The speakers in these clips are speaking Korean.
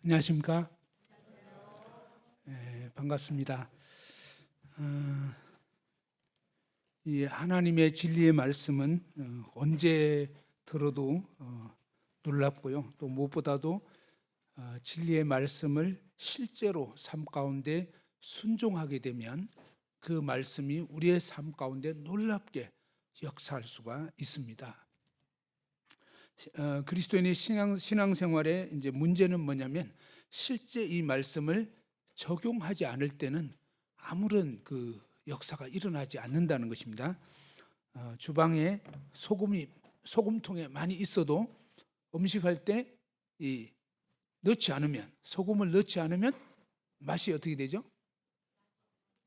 안녕하십니까? 반갑습니다. 이 하나님의 진리의 말씀은 언제 들어도 놀랍고요. 또 무엇보다도 진리의 말씀을 실제로 삶 가운데 순종하게 되면 그 말씀이 우리의 삶 가운데 놀랍게 역사할 수가 있습니다. 그리스도인의 신앙생활의 이제 문제는 뭐냐면 실제 이 말씀을 적용하지 않을 때는 아무런 그 역사가 일어나지 않는다는 것입니다. 주방에 소금통에 많이 있어도 음식할 때 소금을 넣지 않으면 맛이 어떻게 되죠?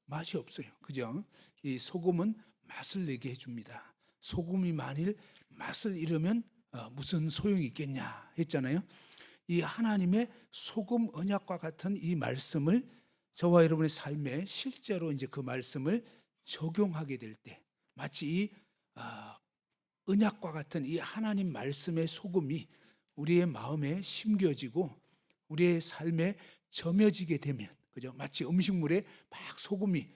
맛이 없어요. 그죠? 이 소금은 맛을 내게 해줍니다. 소금이 만일 맛을 잃으면 무슨 소용이 있겠냐 했잖아요. 이 하나님의 소금 언약과 같은 이 말씀을 저와 여러분의 삶에 실제로 이제 그 말씀을 적용하게 될 때 마치 이 언약과 같은 이 하나님 말씀의 소금이 우리의 마음에 심겨지고 우리의 삶에 점여지게 되면, 그죠? 마치 음식물에 막 소금이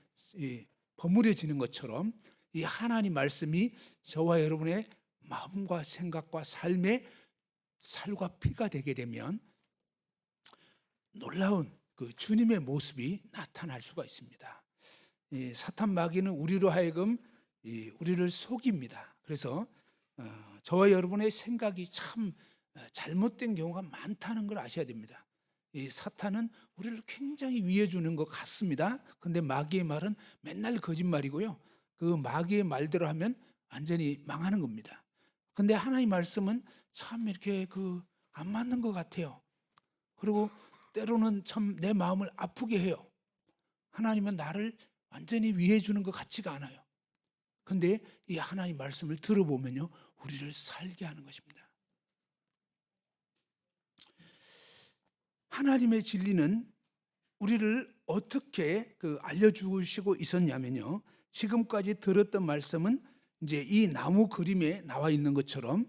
버무려지는 것처럼 이 하나님 말씀이 저와 여러분의 마음과 생각과 삶의 살과 피가 되게 되면 놀라운 그 주님의 모습이 나타날 수가 있습니다. 사탄 마귀는 우리로 하여금 우리를 속입니다. 그래서 저와 여러분의 생각이 참 잘못된 경우가 많다는 걸 아셔야 됩니다. 이 사탄은 우리를 굉장히 위해 주는 것 같습니다. 근데 마귀의 말은 맨날 거짓말이고요. 그 마귀의 말대로 하면 완전히 망하는 겁니다. 근데 하나님 말씀은 참 이렇게 안 맞는 것 같아요. 그리고 때로는 참 내 마음을 아프게 해요. 하나님은 나를 완전히 위해 주는 것 같지가 않아요. 근데 이 하나님 말씀을 들어보면요, 우리를 살게 하는 것입니다. 하나님의 진리는 우리를 어떻게 알려주시고 있었냐면요, 지금까지 들었던 말씀은 이제 이 나무 그림에 나와 있는 것처럼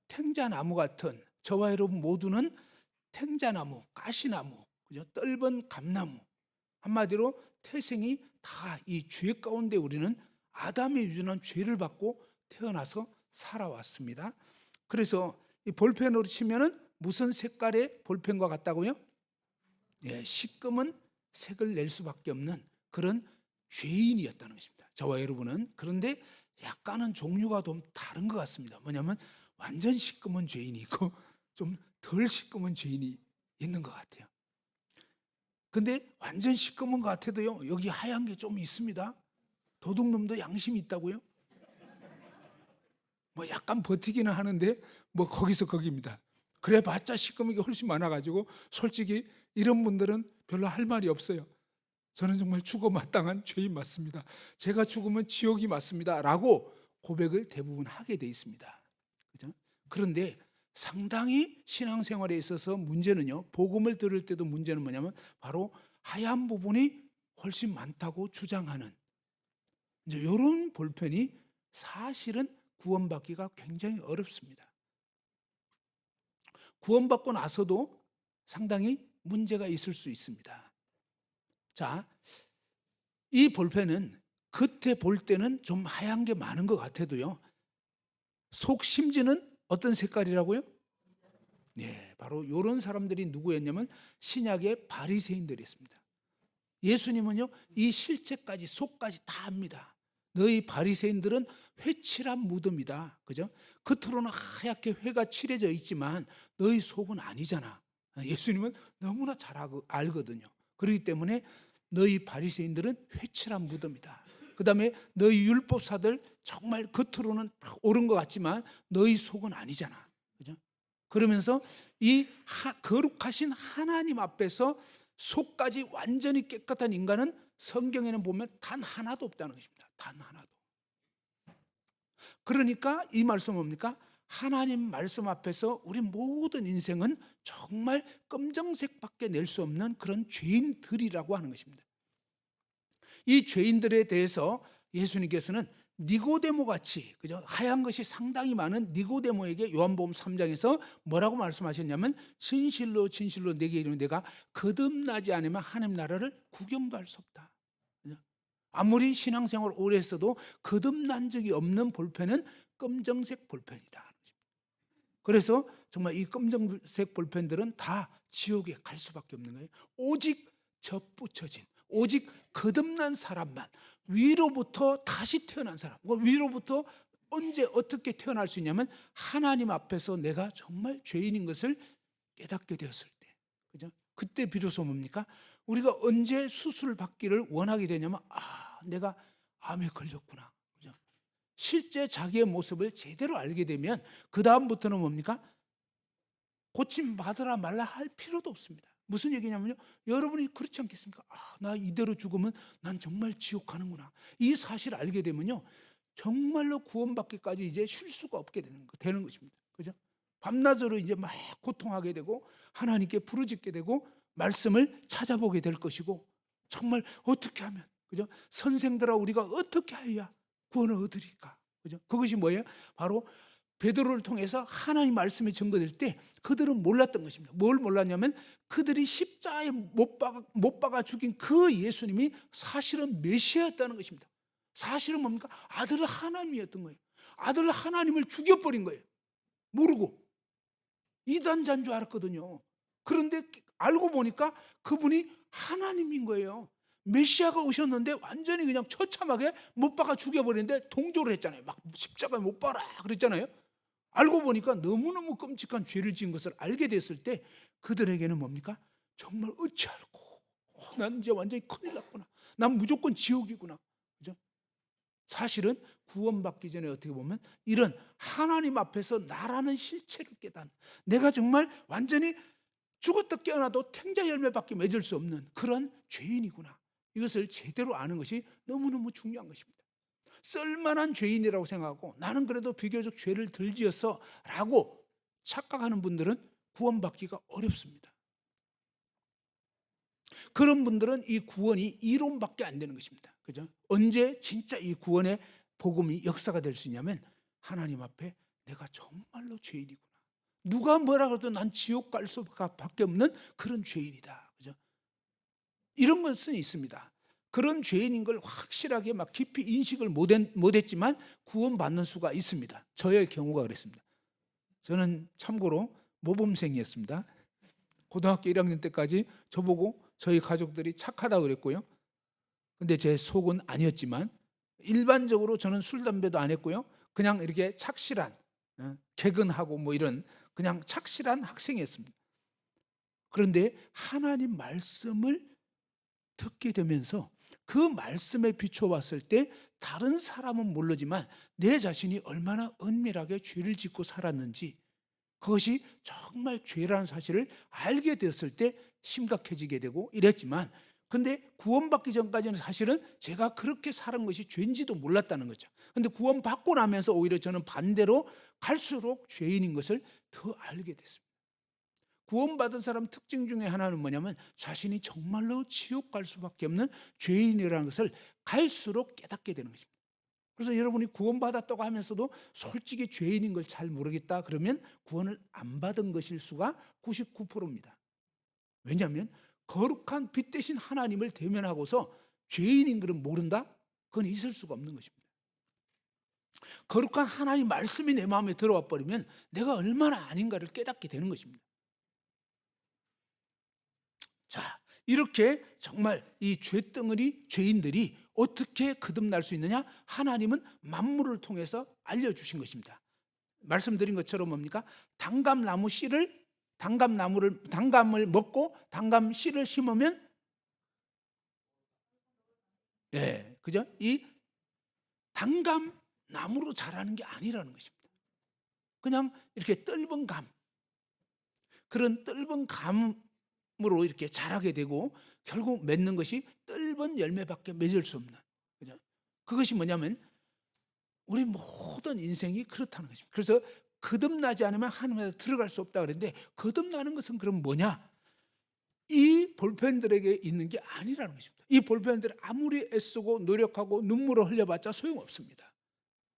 탱자나무 같은, 저와 여러분 모두는 탱자나무, 가시나무, 그죠? 떫은 감나무, 한마디로 태생이 다 이 죄 가운데 우리는 아담의 유전한 죄를 받고 태어나서 살아왔습니다. 그래서 이 볼펜으로 치면은 무슨 색깔의 볼펜과 같다고요? 시꺼먼 색을 낼 수밖에 없는 그런 죄인이었다는 것입니다. 저와 여러분은. 그런데 약간은 종류가 좀 다른 것 같습니다. 뭐냐면 완전 시꺼먼 죄인이 있고 좀 덜 시꺼먼 죄인이 있는 것 같아요. 근데 완전 시꺼먼 것 같아도요, 여기 하얀 게 좀 있습니다. 도둑놈도 양심이 있다고요? 뭐 약간 버티기는 하는데 뭐 거기서 거기입니다. 그래봤자 시꺼먼 게 훨씬 많아가지고 솔직히 이런 분들은 별로 할 말이 없어요. 저는 정말 죽어 마땅한 죄인 맞습니다. 제가 죽으면 지옥이 맞습니다. 라고 고백을 대부분 하게 돼 있습니다. 그죠? 그런데 상당히 신앙생활에 있어서 문제는요, 복음을 들을 때도 문제는 뭐냐면 바로 하얀 부분이 훨씬 많다고 주장하는 이제 이런 볼펜이 사실은 구원받기가 굉장히 어렵습니다. 구원받고 나서도 상당히 문제가 있을 수 있습니다. 자, 이 볼펜은 겉에 볼 때는 좀 하얀 게 많은 것 같아도요, 속 심지는 어떤 색깔이라고요? 네, 바로 이런 사람들이 누구였냐면 신약의 바리새인들이었습니다. 예수님은요, 이 실체까지 속까지 다 압니다. 너희 바리새인들은 회칠한 무덤이다. 그죠? 겉으로는 하얗게 회가 칠해져 있지만 너희 속은 아니잖아. 예수님은 너무나 잘 알거든요. 그렇기 때문에 너희 바리새인들은 회칠한 무덤이다. 그 다음에 너희 율법사들 정말 겉으로는 옳은 것 같지만 너희 속은 아니잖아. 그죠? 그러면서 이 거룩하신 하나님 앞에서 속까지 완전히 깨끗한 인간은 성경에는 보면 단 하나도 없다는 것입니다. 단 하나도. 그러니까 이 말씀은 뭡니까? 하나님 말씀 앞에서 우리 모든 인생은 정말 검정색밖에 낼 수 없는 그런 죄인들이라고 하는 것입니다. 이 죄인들에 대해서 예수님께서는 니고데모 같이, 그죠? 하얀 것이 상당히 많은 니고데모에게 요한복음 3장에서 뭐라고 말씀하셨냐면, 진실로 진실로 내게 이르노니 내가 거듭나지 않으면 하나님 나라를 구경도 할 수 없다. 그죠? 아무리 신앙생활 오래 했어도 거듭난 적이 없는 볼펜은 검정색 볼펜이다. 그래서 정말 이 검정색 볼펜들은 다 지옥에 갈 수밖에 없는 거예요. 오직 접붙여진, 오직 거듭난 사람만, 위로부터 다시 태어난 사람, 위로부터 언제 어떻게 태어날 수 있냐면 하나님 앞에서 내가 정말 죄인인 것을 깨닫게 되었을 때, 그죠? 그때 비로소 뭡니까? 우리가 언제 수술을 받기를 원하게 되냐면, 내가 암에 걸렸구나, 그죠? 실제 자기의 모습을 제대로 알게 되면 그 다음부터는 뭡니까? 고침 받으라 말라 할 필요도 없습니다. 무슨 얘기냐면요, 여러분이 그렇지 않겠습니까? 나 이대로 죽으면 난 정말 지옥 가는구나, 이 사실을 알게 되면요, 정말로 구원받기까지 이제 쉴 수가 없게 되는 것입니다. 그죠? 밤낮으로 이제 막 고통하게 되고 하나님께 부르짖게 되고 말씀을 찾아보게 될 것이고, 정말 어떻게 하면, 그죠? 선생들아 우리가 어떻게 해야 구원을 얻으리까? 그죠? 그것이 뭐예요? 바로 베드로를 통해서 하나님 말씀이 증거될 때 그들은 몰랐던 것입니다. 뭘 몰랐냐면 그들이 십자가에 못 박아 죽인 그 예수님이 사실은 메시아였다는 것입니다. 사실은 뭡니까? 아들 하나님이었던 거예요. 아들 하나님을 죽여버린 거예요. 모르고 이단자인 줄 알았거든요. 그런데 알고 보니까 그분이 하나님인 거예요. 메시아가 오셨는데 완전히 그냥 처참하게 못 박아 죽여버리는데 동조를 했잖아요. 막 십자가에 못 박아라 그랬잖아요. 알고 보니까 너무너무 끔찍한 죄를 지은 것을 알게 됐을 때 그들에게는 뭡니까? 정말 어찌 알고, 난 이제 완전히 큰일 났구나, 난 무조건 지옥이구나, 그죠? 사실은 구원받기 전에 어떻게 보면 이런 하나님 앞에서 나라는 실체를 깨닫는, 내가 정말 완전히 죽었다 깨어나도 탱자 열매밖에 맺을 수 없는 그런 죄인이구나, 이것을 제대로 아는 것이 너무너무 중요한 것입니다. 쓸만한 죄인이라고 생각하고 나는 그래도 비교적 죄를 덜 지었어 라고 착각하는 분들은 구원받기가 어렵습니다. 그런 분들은 이 구원이 이론밖에 안 되는 것입니다. 그죠? 언제 진짜 이 구원의 복음이 역사가 될 수 있냐면 하나님 앞에 내가 정말로 죄인이구나, 누가 뭐라 그래도 난 지옥 갈 수밖에 없는 그런 죄인이다, 그죠? 이런 것은 있습니다. 그런 죄인인 걸 확실하게 막 깊이 인식을 못했지만 구원받는 수가 있습니다. 저의 경우가 그랬습니다. 저는 참고로 모범생이었습니다. 고등학교 1학년 때까지 저보고 저희 가족들이 착하다고 그랬고요. 근데 제 속은 아니었지만 일반적으로 저는 술, 담배도 안 했고요. 그냥 이렇게 착실한, 개근하고 뭐 이런 그냥 착실한 학생이었습니다. 그런데 하나님 말씀을 듣게 되면서 그 말씀에 비춰봤을 때 다른 사람은 모르지만 내 자신이 얼마나 은밀하게 죄를 짓고 살았는지, 그것이 정말 죄라는 사실을 알게 되었을 때 심각해지게 되고 이랬지만, 근데 구원받기 전까지는 사실은 제가 그렇게 살은 것이 죄인지도 몰랐다는 거죠. 근데 구원받고 나면서 오히려 저는 반대로 갈수록 죄인인 것을 더 알게 됐습니다. 구원받은 사람 특징 중에 하나는 뭐냐면 자신이 정말로 지옥 갈 수밖에 없는 죄인이라는 것을 갈수록 깨닫게 되는 것입니다. 그래서 여러분이 구원받았다고 하면서도 솔직히 죄인인 걸 잘 모르겠다 그러면 구원을 안 받은 것일 수가 99%입니다. 왜냐하면 거룩한 빛 대신 하나님을 대면하고서 죄인인 것을 모른다? 그건 있을 수가 없는 것입니다. 거룩한 하나님 말씀이 내 마음에 들어와 버리면 내가 얼마나 아닌가를 깨닫게 되는 것입니다. 자, 이렇게 정말 이 죄덩어리 죄인들이 어떻게 거듭날 수 있느냐? 하나님은 만물을 통해서 알려주신 것입니다. 말씀드린 것처럼 뭡니까? 단감나무 씨를, 단감을 먹고 단감 씨를 심으면, 그죠? 이 단감나무로 자라는 게 아니라는 것입니다. 그냥 이렇게 떫은 감, 그런 떫은 감으로 이렇게 자라게 되고 결국 맺는 것이 떫은 열매밖에 맺을 수 없는, 그죠? 그것이 뭐냐면 우리 모든 인생이 그렇다는 것입니다. 그래서 거듭나지 않으면 하나님에 들어갈 수 없다 그랬는데, 거듭나는 것은 그럼 뭐냐? 이 볼펜들에게 있는 게 아니라는 것입니다. 이 볼펜들 아무리 애쓰고 노력하고 눈물을 흘려봤자 소용없습니다.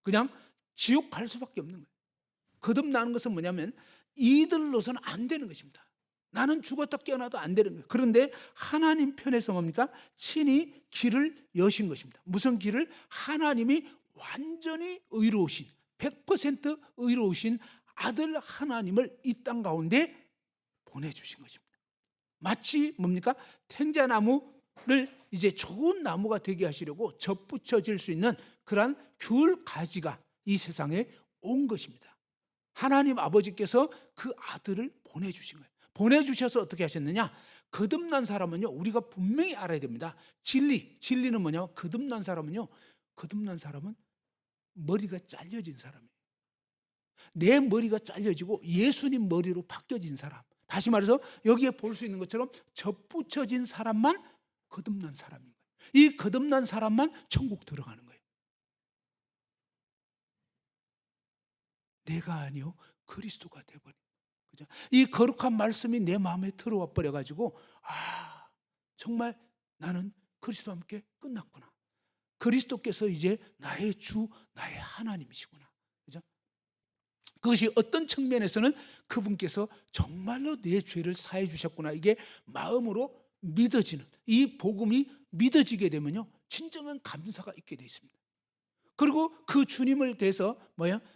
그냥 지옥 갈 수밖에 없는 거예요. 거듭나는 것은 뭐냐면 이들로서는 안 되는 것입니다. 나는 죽었다 깨어나도 안 되는 거예요. 그런데 하나님 편에서 뭡니까? 친히 길을 여신 것입니다. 무슨 길을? 하나님이 완전히 의로우신 100% 의로우신 아들 하나님을 이 땅 가운데 보내주신 것입니다. 마치 뭡니까? 생자나무를 이제 좋은 나무가 되게 하시려고 접붙여질 수 있는 그러한 귤 가지가 이 세상에 온 것입니다. 하나님 아버지께서 그 아들을 보내주신 거예요. 보내주셔서 어떻게 하셨느냐? 거듭난 사람은요, 우리가 분명히 알아야 됩니다. 진리는 뭐냐? 거듭난 사람은 머리가 잘려진 사람이에요. 내 머리가 잘려지고 예수님 머리로 바뀌어진 사람. 다시 말해서 여기에 볼 수 있는 것처럼 접붙여진 사람만 거듭난 사람인 거예요. 이 거듭난 사람만 천국 들어가는 거예요. 내가 아니요 그리스도가 되어버린 거예요. 그죠? 이 거룩한 말씀이 내 마음에 들어와 버려가지고 정말 나는 그리스도와 함께 끝났구나. 그리스도께서 이제 나의 주, 나의 하나님이시구나. 그죠? 그것이 어떤 측면에서는 그분께서 정말로 내 죄를 사해 주셨구나. 이게 마음으로 믿어지는, 이 복음이 믿어지게 되면요, 진정한 감사가 있게 되어 있습니다. 그리고 그 주님을 대해서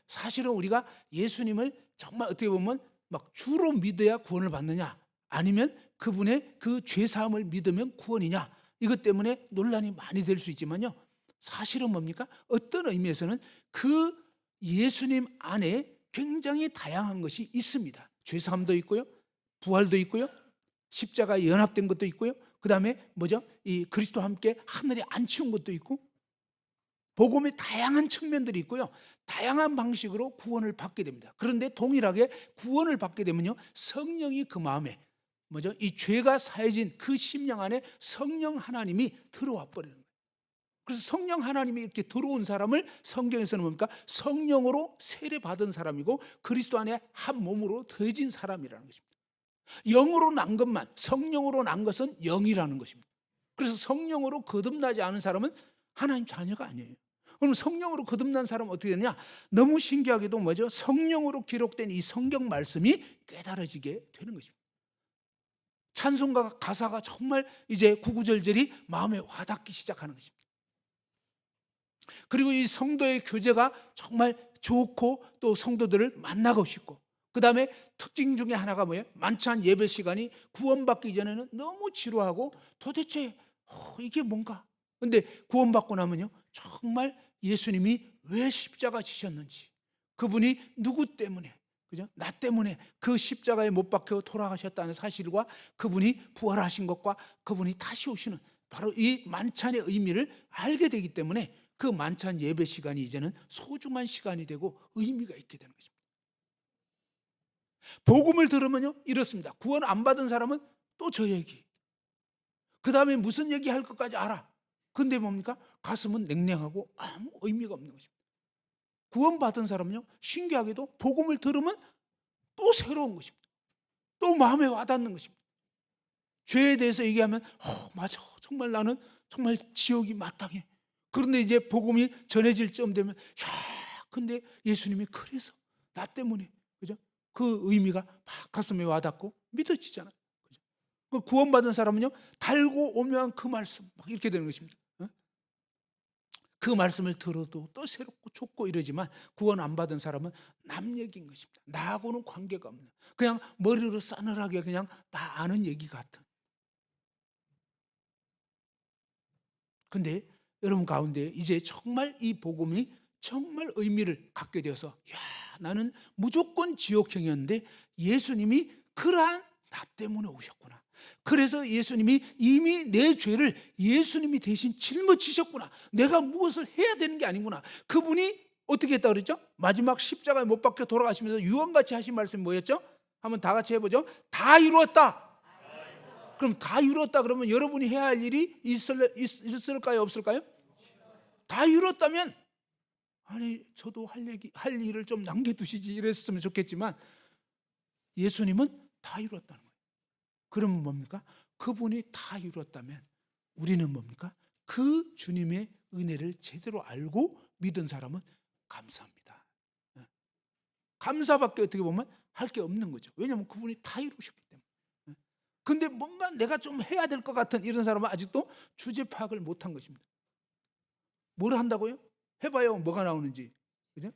사실은 우리가 예수님을 정말 어떻게 보면 막 주로 믿어야 구원을 받느냐, 아니면 그분의 그 죄사함을 믿으면 구원이냐, 이것 때문에 논란이 많이 될 수 있지만요, 사실은 뭡니까? 어떤 의미에서는 그 예수님 안에 굉장히 다양한 것이 있습니다. 죄사함도 있고요, 부활도 있고요, 십자가에 연합된 것도 있고요, 그 다음에 이 그리스도와 함께 하늘에 앉히운 것도 있고, 복음의 다양한 측면들이 있고요, 다양한 방식으로 구원을 받게 됩니다. 그런데 동일하게 구원을 받게 되면요, 성령이 그 마음에 이 죄가 사해진 그 심령 안에 성령 하나님이 들어와 버리는 거예요. 그래서 성령 하나님이 이렇게 들어온 사람을 성경에서는 뭡니까? 성령으로 세례받은 사람이고 그리스도 안에 한 몸으로 더해진 사람이라는 것입니다. 영으로 난 것만, 성령으로 난 것은 영이라는 것입니다. 그래서 성령으로 거듭나지 않은 사람은 하나님 자녀가 아니에요. 그럼 성령으로 거듭난 사람은 어떻게 되느냐? 너무 신기하게도 성령으로 기록된 이 성경 말씀이 깨달아지게 되는 것입니다. 찬송가 가사가 정말 이제 구구절절이 마음에 와닿기 시작하는 것입니다. 그리고 이 성도의 교제가 정말 좋고 또 성도들을 만나고 싶고, 그 다음에 특징 중에 하나가 뭐예요? 만찬 예배 시간이 구원받기 전에는 너무 지루하고 도대체 이게 뭔가, 근데 구원받고 나면요, 정말 예수님이 왜 십자가 지셨는지, 그분이 누구 때문에, 그죠? 나 때문에 그 십자가에 못 박혀 돌아가셨다는 사실과 그분이 부활하신 것과 그분이 다시 오시는 바로 이 만찬의 의미를 알게 되기 때문에 그 만찬 예배 시간이 이제는 소중한 시간이 되고 의미가 있게 되는 것입니다. 복음을 들으면요, 이렇습니다. 구원 안 받은 사람은 또 저 얘기, 그 다음에 무슨 얘기 할 것까지 알아. 근데 뭡니까? 가슴은 냉랭하고 아무 의미가 없는 것입니다. 구원받은 사람은요, 신기하게도 복음을 들으면 또 새로운 것입니다. 또 마음에 와닿는 것입니다. 죄에 대해서 얘기하면 맞아, 정말 나는 정말 지옥이 마땅해. 그런데 이제 복음이 전해질 쯤 되면 근데 예수님이 그래서 나 때문에, 그죠? 그 의미가 막 가슴에 와닿고 믿어지잖아요. 그죠? 그 구원받은 사람은요, 달고 오묘한 그 말씀 막 이렇게 되는 것입니다. 그 말씀을 들어도 또 새롭고 좋고 이러지만 구원 안 받은 사람은 남 얘기인 것입니다. 나하고는 관계가 없는, 그냥 머리로 싸늘하게 그냥 다 아는 얘기 같은. 근데 여러분 가운데 이제 정말 이 복음이 정말 의미를 갖게 되어서 나는 무조건 지옥행이었는데 예수님이 그러한 나 때문에 오셨구나. 그래서 예수님이 이미 내 죄를 예수님이 대신 짊어지셨구나. 내가 무엇을 해야 되는 게 아니구나. 그분이 어떻게 했다고 그랬죠? 마지막 십자가에 못 박혀 돌아가시면서 유언같이 하신 말씀이 뭐였죠? 한번 다 같이 해보죠. 다 이루었다. 그럼 다 이루었다 그러면 여러분이 해야 할 일이 있을까요, 없을까요? 다 이루었다면 아니 저도 할 일을 좀 남겨두시지 이랬으면 좋겠지만 예수님은 다 이루었다는 거예요. 그러면 뭡니까? 그분이 다 이루었다면 우리는 뭡니까? 그 주님의 은혜를 제대로 알고 믿은 사람은 감사합니다. 감사밖에 어떻게 보면 할 게 없는 거죠. 왜냐하면 그분이 다 이루셨기 때문에. 근데 뭔가 내가 좀 해야 될 것 같은 이런 사람은 아직도 주제 파악을 못한 것입니다. 뭘 한다고요? 해봐요. 뭐가 나오는지. 그죠?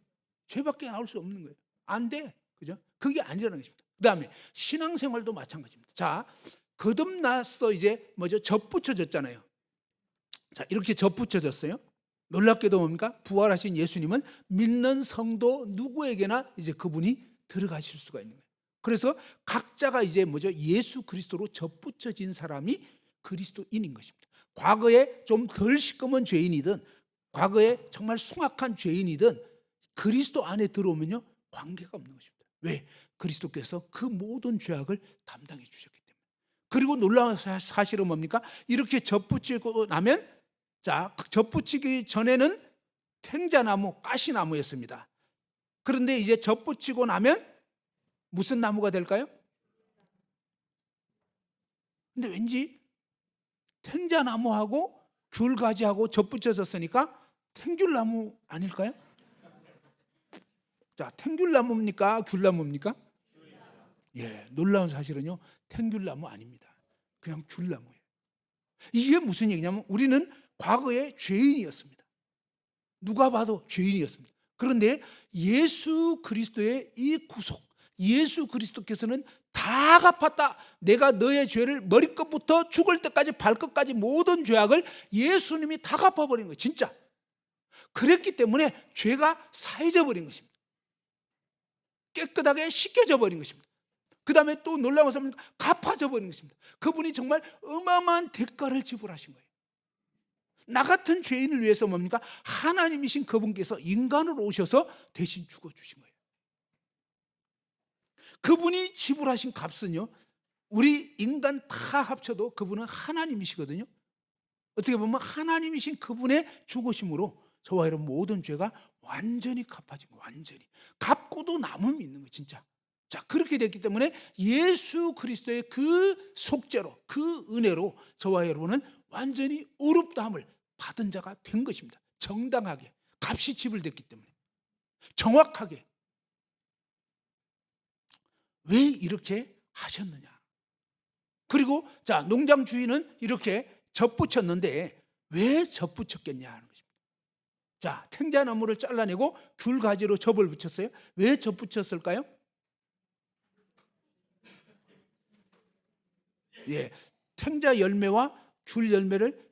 죄밖에 나올 수 없는 거예요. 안 돼. 그죠? 그게 아니라는 것입니다. 그 다음에 신앙생활도 마찬가지입니다. 자, 거듭나서 이제 뭐죠? 접붙여졌잖아요. 자, 이렇게 접붙여졌어요. 놀랍게도 뭡니까? 부활하신 예수님은 믿는 성도 누구에게나 이제 그분이 들어가실 수가 있는 거예요. 그래서 각자가 이제 뭐죠? 예수 그리스도로 접붙여진 사람이 그리스도인인 것입니다. 과거에 좀 덜 시꺼먼 죄인이든 과거에 정말 숭악한 죄인이든 그리스도 안에 들어오면요 관계가 없는 것입니다. 왜? 그리스도께서 그 모든 죄악을 담당해 주셨기 때문에. 그리고 놀라운 사실은 뭡니까? 이렇게 접붙이고 나면, 자, 접붙이기 전에는 탱자나무, 가시나무였습니다. 그런데 이제 접붙이고 나면 무슨 나무가 될까요? 근데 왠지 탱자나무하고 귤가지하고 접붙여졌으니까 탱귤나무 아닐까요? 자, 탱귤나무입니까? 귤나무입니까? 예, 놀라운 사실은요, 탱귤나무 아닙니다. 그냥 귤나무예요. 이게 무슨 얘기냐면 우리는 과거에 죄인이었습니다. 누가 봐도 죄인이었습니다. 그런데 예수 그리스도의 이 구속, 예수 그리스도께서는 다 갚았다. 내가 너의 죄를 머리끝부터 죽을 때까지 발끝까지 모든 죄악을 예수님이 다 갚아버린 거예요. 진짜. 그랬기 때문에 죄가 사해져 버린 것입니다. 깨끗하게 씻겨져 버린 것입니다. 그 다음에 또 놀라운 것은 갚아져 버린 것입니다. 그분이 정말 어마어마한 대가를 지불하신 거예요. 나 같은 죄인을 위해서 뭡니까? 하나님이신 그분께서 인간으로 오셔서 대신 죽어주신 거예요. 그분이 지불하신 값은요, 우리 인간 다 합쳐도 그분은 하나님이시거든요. 어떻게 보면 하나님이신 그분의 죽으심으로 저와 여러분 모든 죄가 완전히 갚아진 거예요. 완전히. 갚고도 남음이 있는 거예요. 진짜. 자, 그렇게 됐기 때문에 예수 그리스도의 그 속죄로, 그 은혜로 저와 여러분은 완전히 의롭다함을 받은 자가 된 것입니다. 정당하게 값이 지불됐기 때문에 정확하게. 왜 이렇게 하셨느냐? 그리고 자, 농장 주인은 이렇게 접붙였는데 왜 접붙였겠냐 하는 것입니다. 자, 탱자나무를 잘라내고 귤가지로 접을 붙였어요. 왜 접붙였을까요? 예, 탱자 열매와 귤 열매를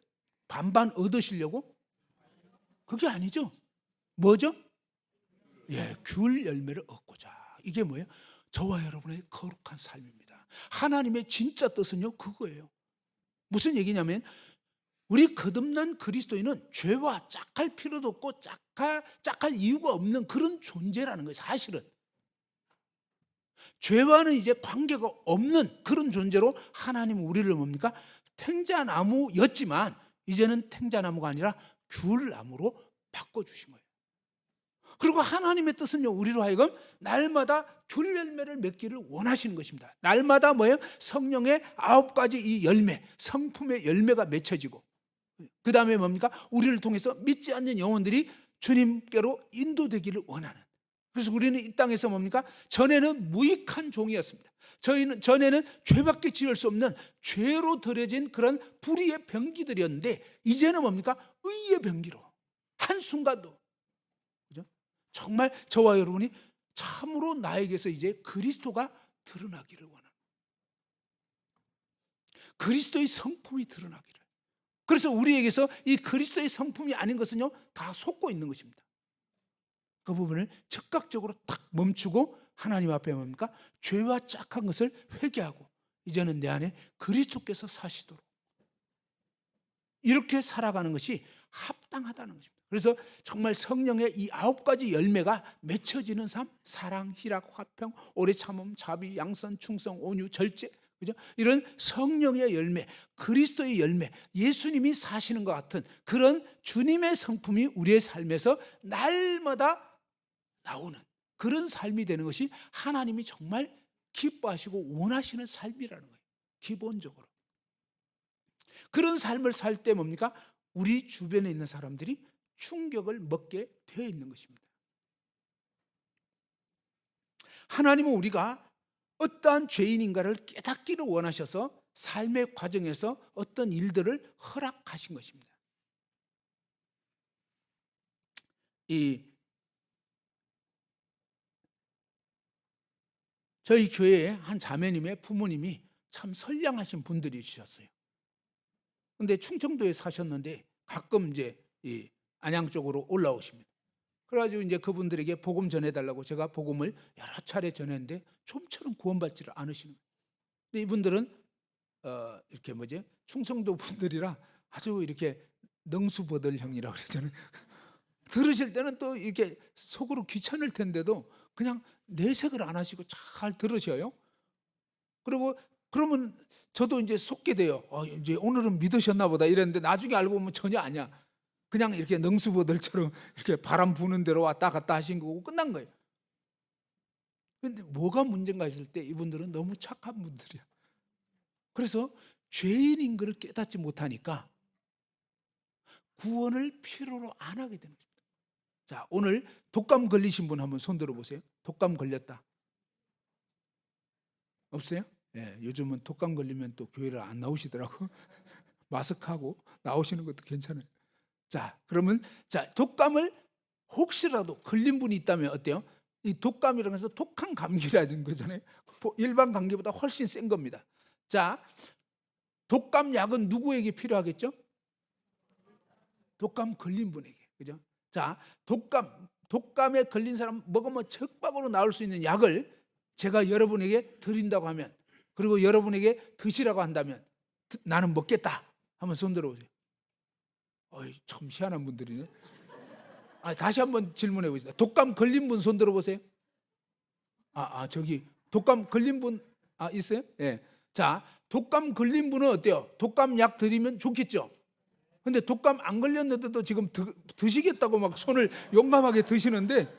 반반 얻으시려고? 그게 아니죠. 뭐죠? 예, 귤 열매를 얻고자. 이게 뭐예요? 저와 여러분의 거룩한 삶입니다. 하나님의 진짜 뜻은요, 그거예요. 무슨 얘기냐면 우리 거듭난 그리스도인은 죄와 짝할 필요도 없고 짝할 이유가 없는 그런 존재라는 거예요. 사실은 죄와는 이제 관계가 없는 그런 존재로 하나님은 우리를 뭡니까? 탱자나무였지만 이제는 탱자나무가 아니라 귤나무로 바꿔주신 거예요. 그리고 하나님의 뜻은요, 우리로 하여금 날마다 귤 열매를 맺기를 원하시는 것입니다. 날마다 뭐예요? 성령의 9가지 이 열매, 성품의 열매가 맺혀지고, 그 다음에 뭡니까? 우리를 통해서 믿지 않는 영혼들이 주님께로 인도되기를 원하는. 그래서 우리는 이 땅에서 뭡니까? 전에는 무익한 종이었습니다. 저희는 전에는 죄밖에 지을 수 없는 죄로 들여진 그런 불의의 병기들이었는데 이제는 뭡니까? 의의 병기로 한순간도, 그죠? 정말 저와 여러분이 참으로 나에게서 이제 그리스도가 드러나기를 원하는, 그리스도의 성품이 드러나기를. 그래서 우리에게서 이 그리스도의 성품이 아닌 것은요, 다 속고 있는 것입니다. 그 부분을 즉각적으로 딱 멈추고 하나님 앞에 뭡니까? 죄와 짝한 것을 회개하고 이제는 내 안에 그리스도께서 사시도록 이렇게 살아가는 것이 합당하다는 것입니다. 그래서 정말 성령의 이 9가지 열매가 맺혀지는 삶, 사랑, 희락, 화평, 오래 참음, 자비, 양선, 충성, 온유, 절제, 그죠? 이런 성령의 열매, 그리스도의 열매, 예수님이 사시는 것 같은 그런 주님의 성품이 우리의 삶에서 날마다 나오는 그런 삶이 되는 것이 하나님이 정말 기뻐하시고 원하시는 삶이라는 거예요. 기본적으로. 그런 삶을 살 때 뭡니까? 우리 주변에 있는 사람들이 충격을 먹게 되어 있는 것입니다. 하나님은 우리가 어떠한 죄인인가를 깨닫기를 원하셔서 삶의 과정에서 어떤 일들을 허락하신 것입니다. 저희 교회에 한 자매님의 부모님이 참 선량하신 분들이셨어요. 근데 충청도에 사셨는데 가끔 이제 이 안양 쪽으로 올라오십니다. 그래가지고 이제 그분들에게 복음 전해달라고 제가 복음을 여러 차례 전했는데 좀처럼 구원받지를 않으시는 거예요. 근데 이분들은 이렇게 충청도 분들이라 아주 이렇게 능수버들형이라고 그러잖아요. 들으실 때는 또 이렇게 속으로 귀찮을 텐데도 그냥 내색을 안 하시고 잘 들으셔요. 그리고 그러면 저도 이제 속게 돼요. 이제 오늘은 믿으셨나 보다 이랬는데 나중에 알고 보면 전혀 아니야. 그냥 이렇게 능수버들처럼 이렇게 바람 부는 대로 왔다 갔다 하신 거고 끝난 거예요. 그런데 뭐가 문제인가 했을 때 이분들은 너무 착한 분들이야. 그래서 죄인인 것을 깨닫지 못하니까 구원을 필요로 안 하게 되는 겁니다. 자, 오늘 독감 걸리신 분 한번 손 들어보세요. 독감 걸렸다. 없어요? 네, 요즘은 독감 걸리면 또 교회를 안 나오시더라고. 마스크하고 나오시는 것도 괜찮아요. 자, 그러면 독감을 혹시라도 걸린 분이 있다면 어때요? 이 독감이라고 해서 독한 감기라는 거잖아요. 일반 감기보다 훨씬 센 겁니다. 자, 독감 약은 누구에게 필요하겠죠? 독감 걸린 분에게. 그죠? 자, 독감에 걸린 사람 먹으면 척박으로 나올 수 있는 약을 제가 여러분에게 드린다고 하면, 그리고 여러분에게 드시라고 한다면 나는 먹겠다 한번 손 들어보세요. 참 희한한 분들이네. 다시 한번 질문해 보겠습니다. 독감 걸린 분 손 들어보세요. 저기 독감 걸린 분 있어요? 네. 자, 독감 걸린 분은 어때요? 독감 약 드리면 좋겠죠? 근데 독감 안 걸렸는데도 지금 드시겠다고 막 손을 용감하게 드시는데,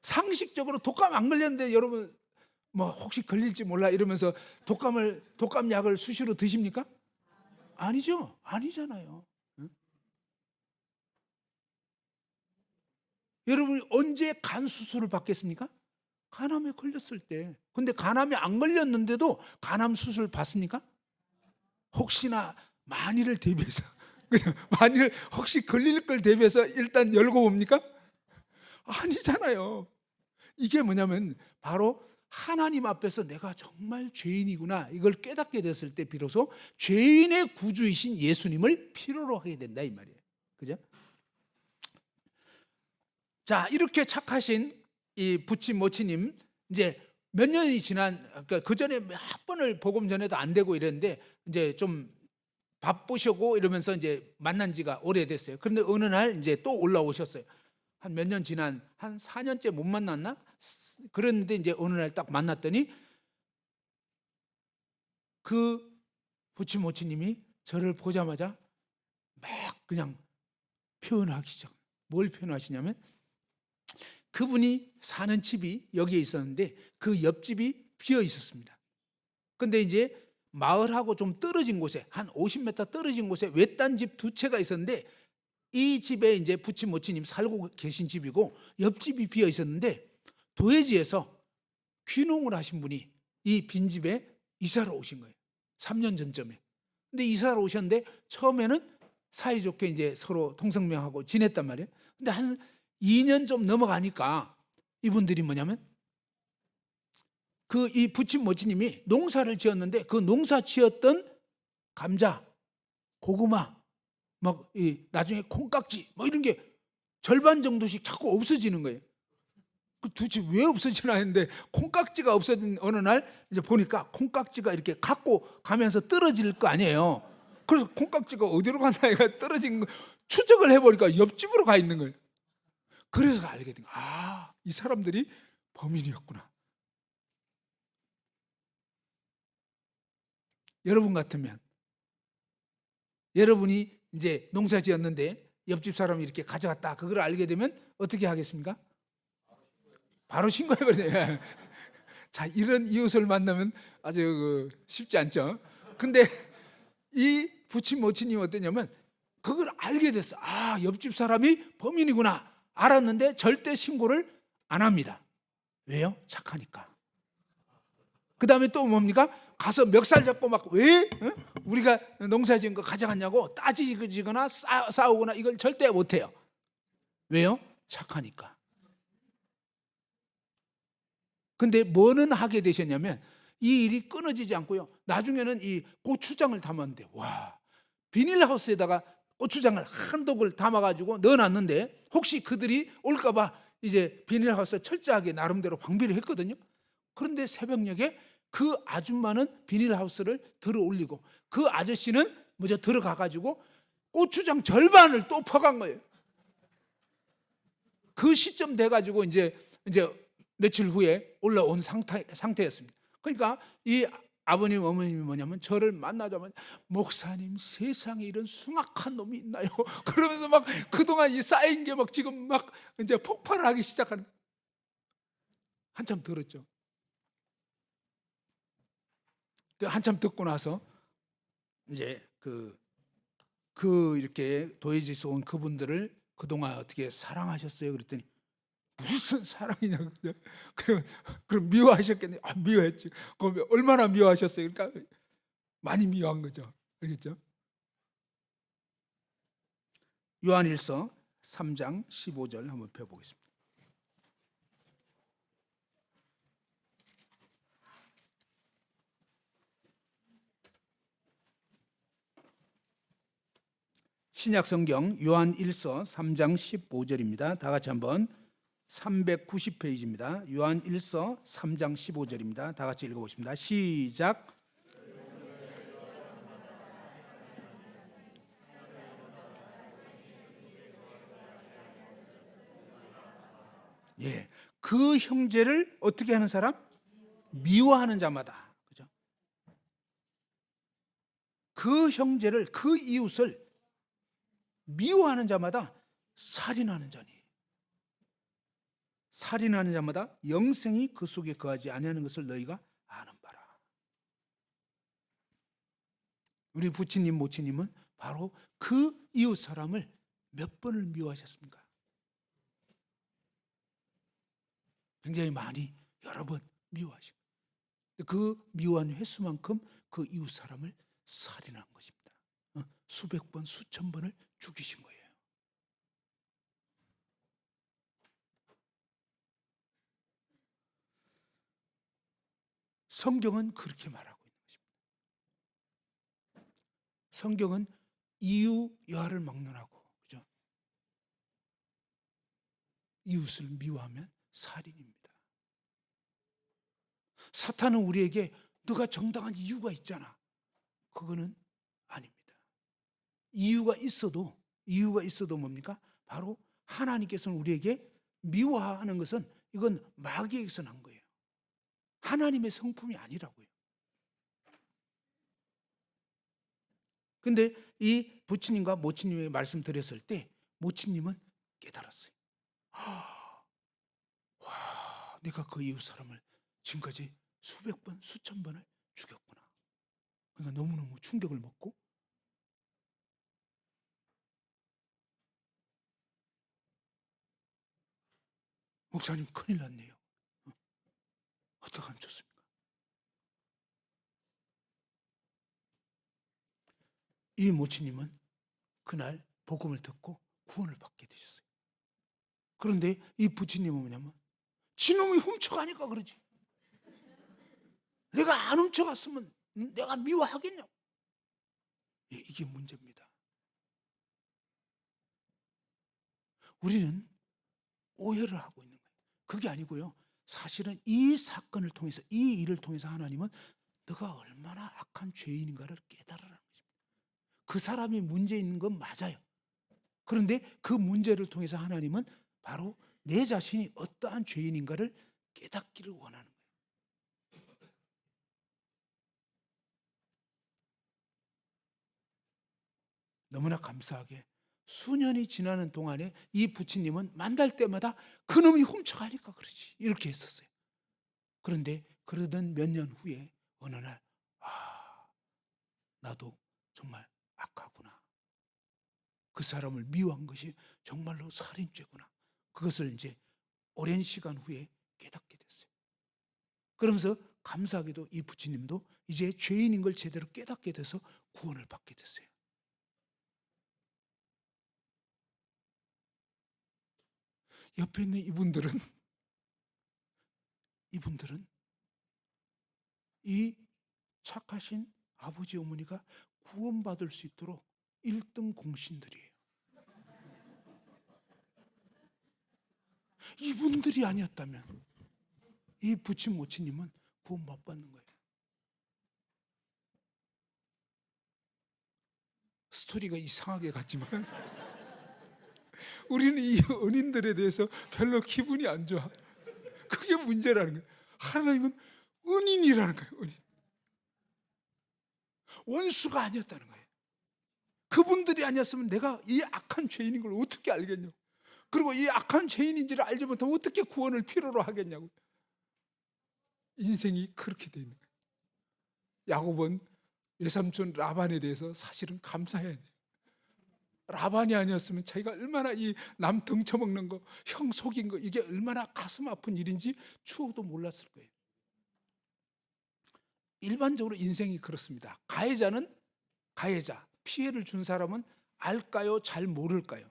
상식적으로 독감 안 걸렸는데 여러분 뭐 혹시 걸릴지 몰라 이러면서 독감 약을 수시로 드십니까? 아니죠. 아니잖아요. 응? 여러분이 언제 간 수술을 받겠습니까? 간암에 걸렸을 때. 근데 간암에 안 걸렸는데도 간암 수술 받습니까? 혹시나 만일을 대비해서 만일 혹시 걸릴 걸 대비해서 일단 열고 봅니까? 아니잖아요. 이게 뭐냐면 바로 하나님 앞에서 내가 정말 죄인이구나 이걸 깨닫게 됐을 때 비로소 죄인의 구주이신 예수님을 필요로 하게 된다 이 말이에요. 그죠? 자, 이렇게 착하신 이 부친 모치님 이제 몇 년이 지난, 그 전에 몇 번을 복음 전해도 안 되고 이랬는데 이제 좀 바쁘시고 이러면서 이제 만난 지가 오래됐어요. 그런데 어느 날 이제 또 올라오셨어요. 한 몇 년 지난 한 4년째 못 만났나? 그랬는데 이제 어느 날 딱 만났더니 그 부친 모치님이 저를 보자마자 막 그냥 표현하기 시작. 뭘 표현하시냐면 그분이 사는 집이 여기에 있었는데 그 옆집이 비어 있었습니다. 근데 이제 마을하고 좀 떨어진 곳에 한 50m 떨어진 곳에 외딴 집 두 채가 있었는데 이 집에 이제 부친 모치님 살고 계신 집이고 옆집이 비어 있었는데 도해지에서 귀농을 하신 분이 이 빈집에 이사를 오신 거예요. 3년 전쯤에. 근데 이사를 오셨는데 처음에는 사이좋게 이제 서로 통성명하고 지냈단 말이에요. 근데 한 2년 좀 넘어가니까 이분들이 뭐냐면 이 부친 모치님이 농사를 지었는데 그 농사 지었던 감자, 고구마, 막 나중에 콩깍지 뭐 이런 게 절반 정도씩 자꾸 없어지는 거예요. 도대체 왜 없어지나 했는데 콩깍지가 없어진 어느 날 이제 보니까 콩깍지가 이렇게 갖고 가면서 떨어질 거 아니에요. 그래서 콩깍지가 어디로 갔나 해가 떨어진 거 추적을 해보니까 옆집으로 가 있는 거예요. 그래서 알게 된 거예요. 이 사람들이 범인이었구나. 여러분 같으면 여러분이 이제 농사 지었는데 옆집 사람이 이렇게 가져갔다 그걸 알게 되면 어떻게 하겠습니까? 바로 신고해버려요. 자, 이런 이웃을 만나면 아주 쉽지 않죠. 근데 이 부친 모친님이 어땠냐면 그걸 알게 됐어. 옆집 사람이 범인이구나 알았는데 절대 신고를 안 합니다. 왜요? 착하니까. 그 다음에 또 뭡니까? 가서 멱살 잡고 막 왜 우리가 농사 지은 거 가져갔냐고 따지거나 싸우거나 이걸 절대 못해요. 왜요? 착하니까. 근데 뭐는 하게 되셨냐면 이 일이 끊어지지 않고요. 나중에는 이 고추장을 담았는데 와, 비닐하우스에다가 고추장을 한독을 담아가지고 넣어놨는데 혹시 그들이 올까봐 이제 비닐하우스 철저하게 나름대로 방비를 했거든요. 그런데 새벽녘에 그 아줌마는 비닐하우스를 들어 올리고 그 아저씨는 먼저 들어가가지고 고추장 절반을 또 퍼간 거예요. 그 시점 돼가지고 이제 며칠 후에 올라온 상태였습니다. 그러니까 이 아버님 어머님이 뭐냐면 저를 만나자마자 목사님 세상에 이런 숭악한 놈이 있나요? 그러면서 막 그동안 이 쌓인 게 막 지금 막 이제 폭발을 하기 시작하는. 한참 들었죠. 한참 듣고 나서 이제 이렇게 도예지에서 온 그분들을 그동안 어떻게 사랑하셨어요? 그랬더니 무슨 사랑이냐고. 그럼 미워하셨겠네. 아, 미워했지. 그럼 얼마나 미워하셨어요? 그러니까 많이 미워한 거죠. 알겠죠? 요한일서 3장 15절 한번 펴보겠습니다. 신약성경 요한일서 3장 15절입니다. 다 같이 한번 390페이지입니다. 요한일서 3장 15절입니다. 다 같이 읽어보십니다. 시작. 예, 그 형제를 어떻게 하는 사람? 미워하는 자마다. 그죠? 그 형제를, 그 이웃을 미워하는 자마다 살인하는 자니. 살인하는 자마다 영생이 그 속에 거하지 아니하는 것을 너희가 아는 바라. 우리 부친님 모친님은 바로 그 이웃 사람을 몇 번을 미워하셨습니까? 굉장히 많이 여러 번 미워하시고 그 미워한 횟수만큼 그 이웃 사람을 살인한 것입니다. 수백 번 수천 번을 죽이신 거예요. 성경은 그렇게 말하고 있는 것입니다. 성경은 이유 여하를 막론하고, 그죠? 이웃을 미워하면 살인입니다. 사탄은 우리에게 너가 정당한 이유가 있잖아. 그거는 아닙니다. 이유가 있어도 뭡니까? 바로 하나님께서는 우리에게 미워하는 것은 이건 마귀에게서 난 거예요. 하나님의 성품이 아니라고요. 근데 이 부친님과 모친님의 말씀 드렸을 때 모친님은 깨달았어요. 와, 내가 그 이웃 사람을 지금까지 수백 번, 수천 번을 죽였구나. 그러니까 너무너무 충격을 먹고 목사님 큰일 났네요. 어떻게 하면 좋습니까? 이 모친님은 그날 복음을 듣고 구원을 받게 되셨어요. 그런데 이 부친님은 뭐냐면 지놈이 훔쳐가니까 그러지. 내가 안 훔쳐갔으면 내가 미워하겠냐고. 이게 문제입니다. 우리는 오해를 하고 있는 거예요. 그게 아니고요. 사실은 이 사건을 통해서, 이 일을 통해서 하나님은 너가 얼마나 악한 죄인인가를 깨달으라는 것입니다. 그 사람이 문제 있는 건 맞아요. 그런데 그 문제를 통해서 하나님은 바로 내 자신이 어떠한 죄인인가를 깨닫기를 원하는 거예요. 너무나 감사하게 수년이 지나는 동안에 이 부친님은 만날 때마다 그놈이 훔쳐가니까 그러지 이렇게 했었어요. 그런데 그러던 몇 년 후에 어느 날 나도 정말 악하구나. 그 사람을 미워한 것이 정말로 살인죄구나. 그것을 이제 오랜 시간 후에 깨닫게 됐어요. 그러면서 감사하게도 이 부처님도 이제 죄인인 걸 제대로 깨닫게 돼서 구원을 받게 됐어요. 옆에 있는 이분들은 이 착하신 아버지 어머니가 구원받을 수 있도록 1등 공신들이에요. 이분들이 아니었다면 이 부친 모치님은 구원 못 받는 거예요. 스토리가 이상하게 같지만 우리는 이 은인들에 대해서 별로 기분이 안 좋아. 그게 문제라는 거예요. 하나님은 은인이라는 거예요. 은인. 원수가 아니었다는 거예요. 그분들이 아니었으면 내가 이 악한 죄인인 걸 어떻게 알겠냐고. 그리고 이 악한 죄인인지를 알지 못하면 어떻게 구원을 필요로 하겠냐고. 인생이 그렇게 돼 있는 거예요. 야곱은 외삼촌 라반에 대해서 사실은 감사해야 돼요. 라반이 아니었으면 자기가 얼마나 이 남 등쳐먹는 거, 형 속인 거, 이게 얼마나 가슴 아픈 일인지 추억도 몰랐을 거예요. 일반적으로 인생이 그렇습니다. 가해자, 피해를 준 사람은 알까요? 잘 모를까요?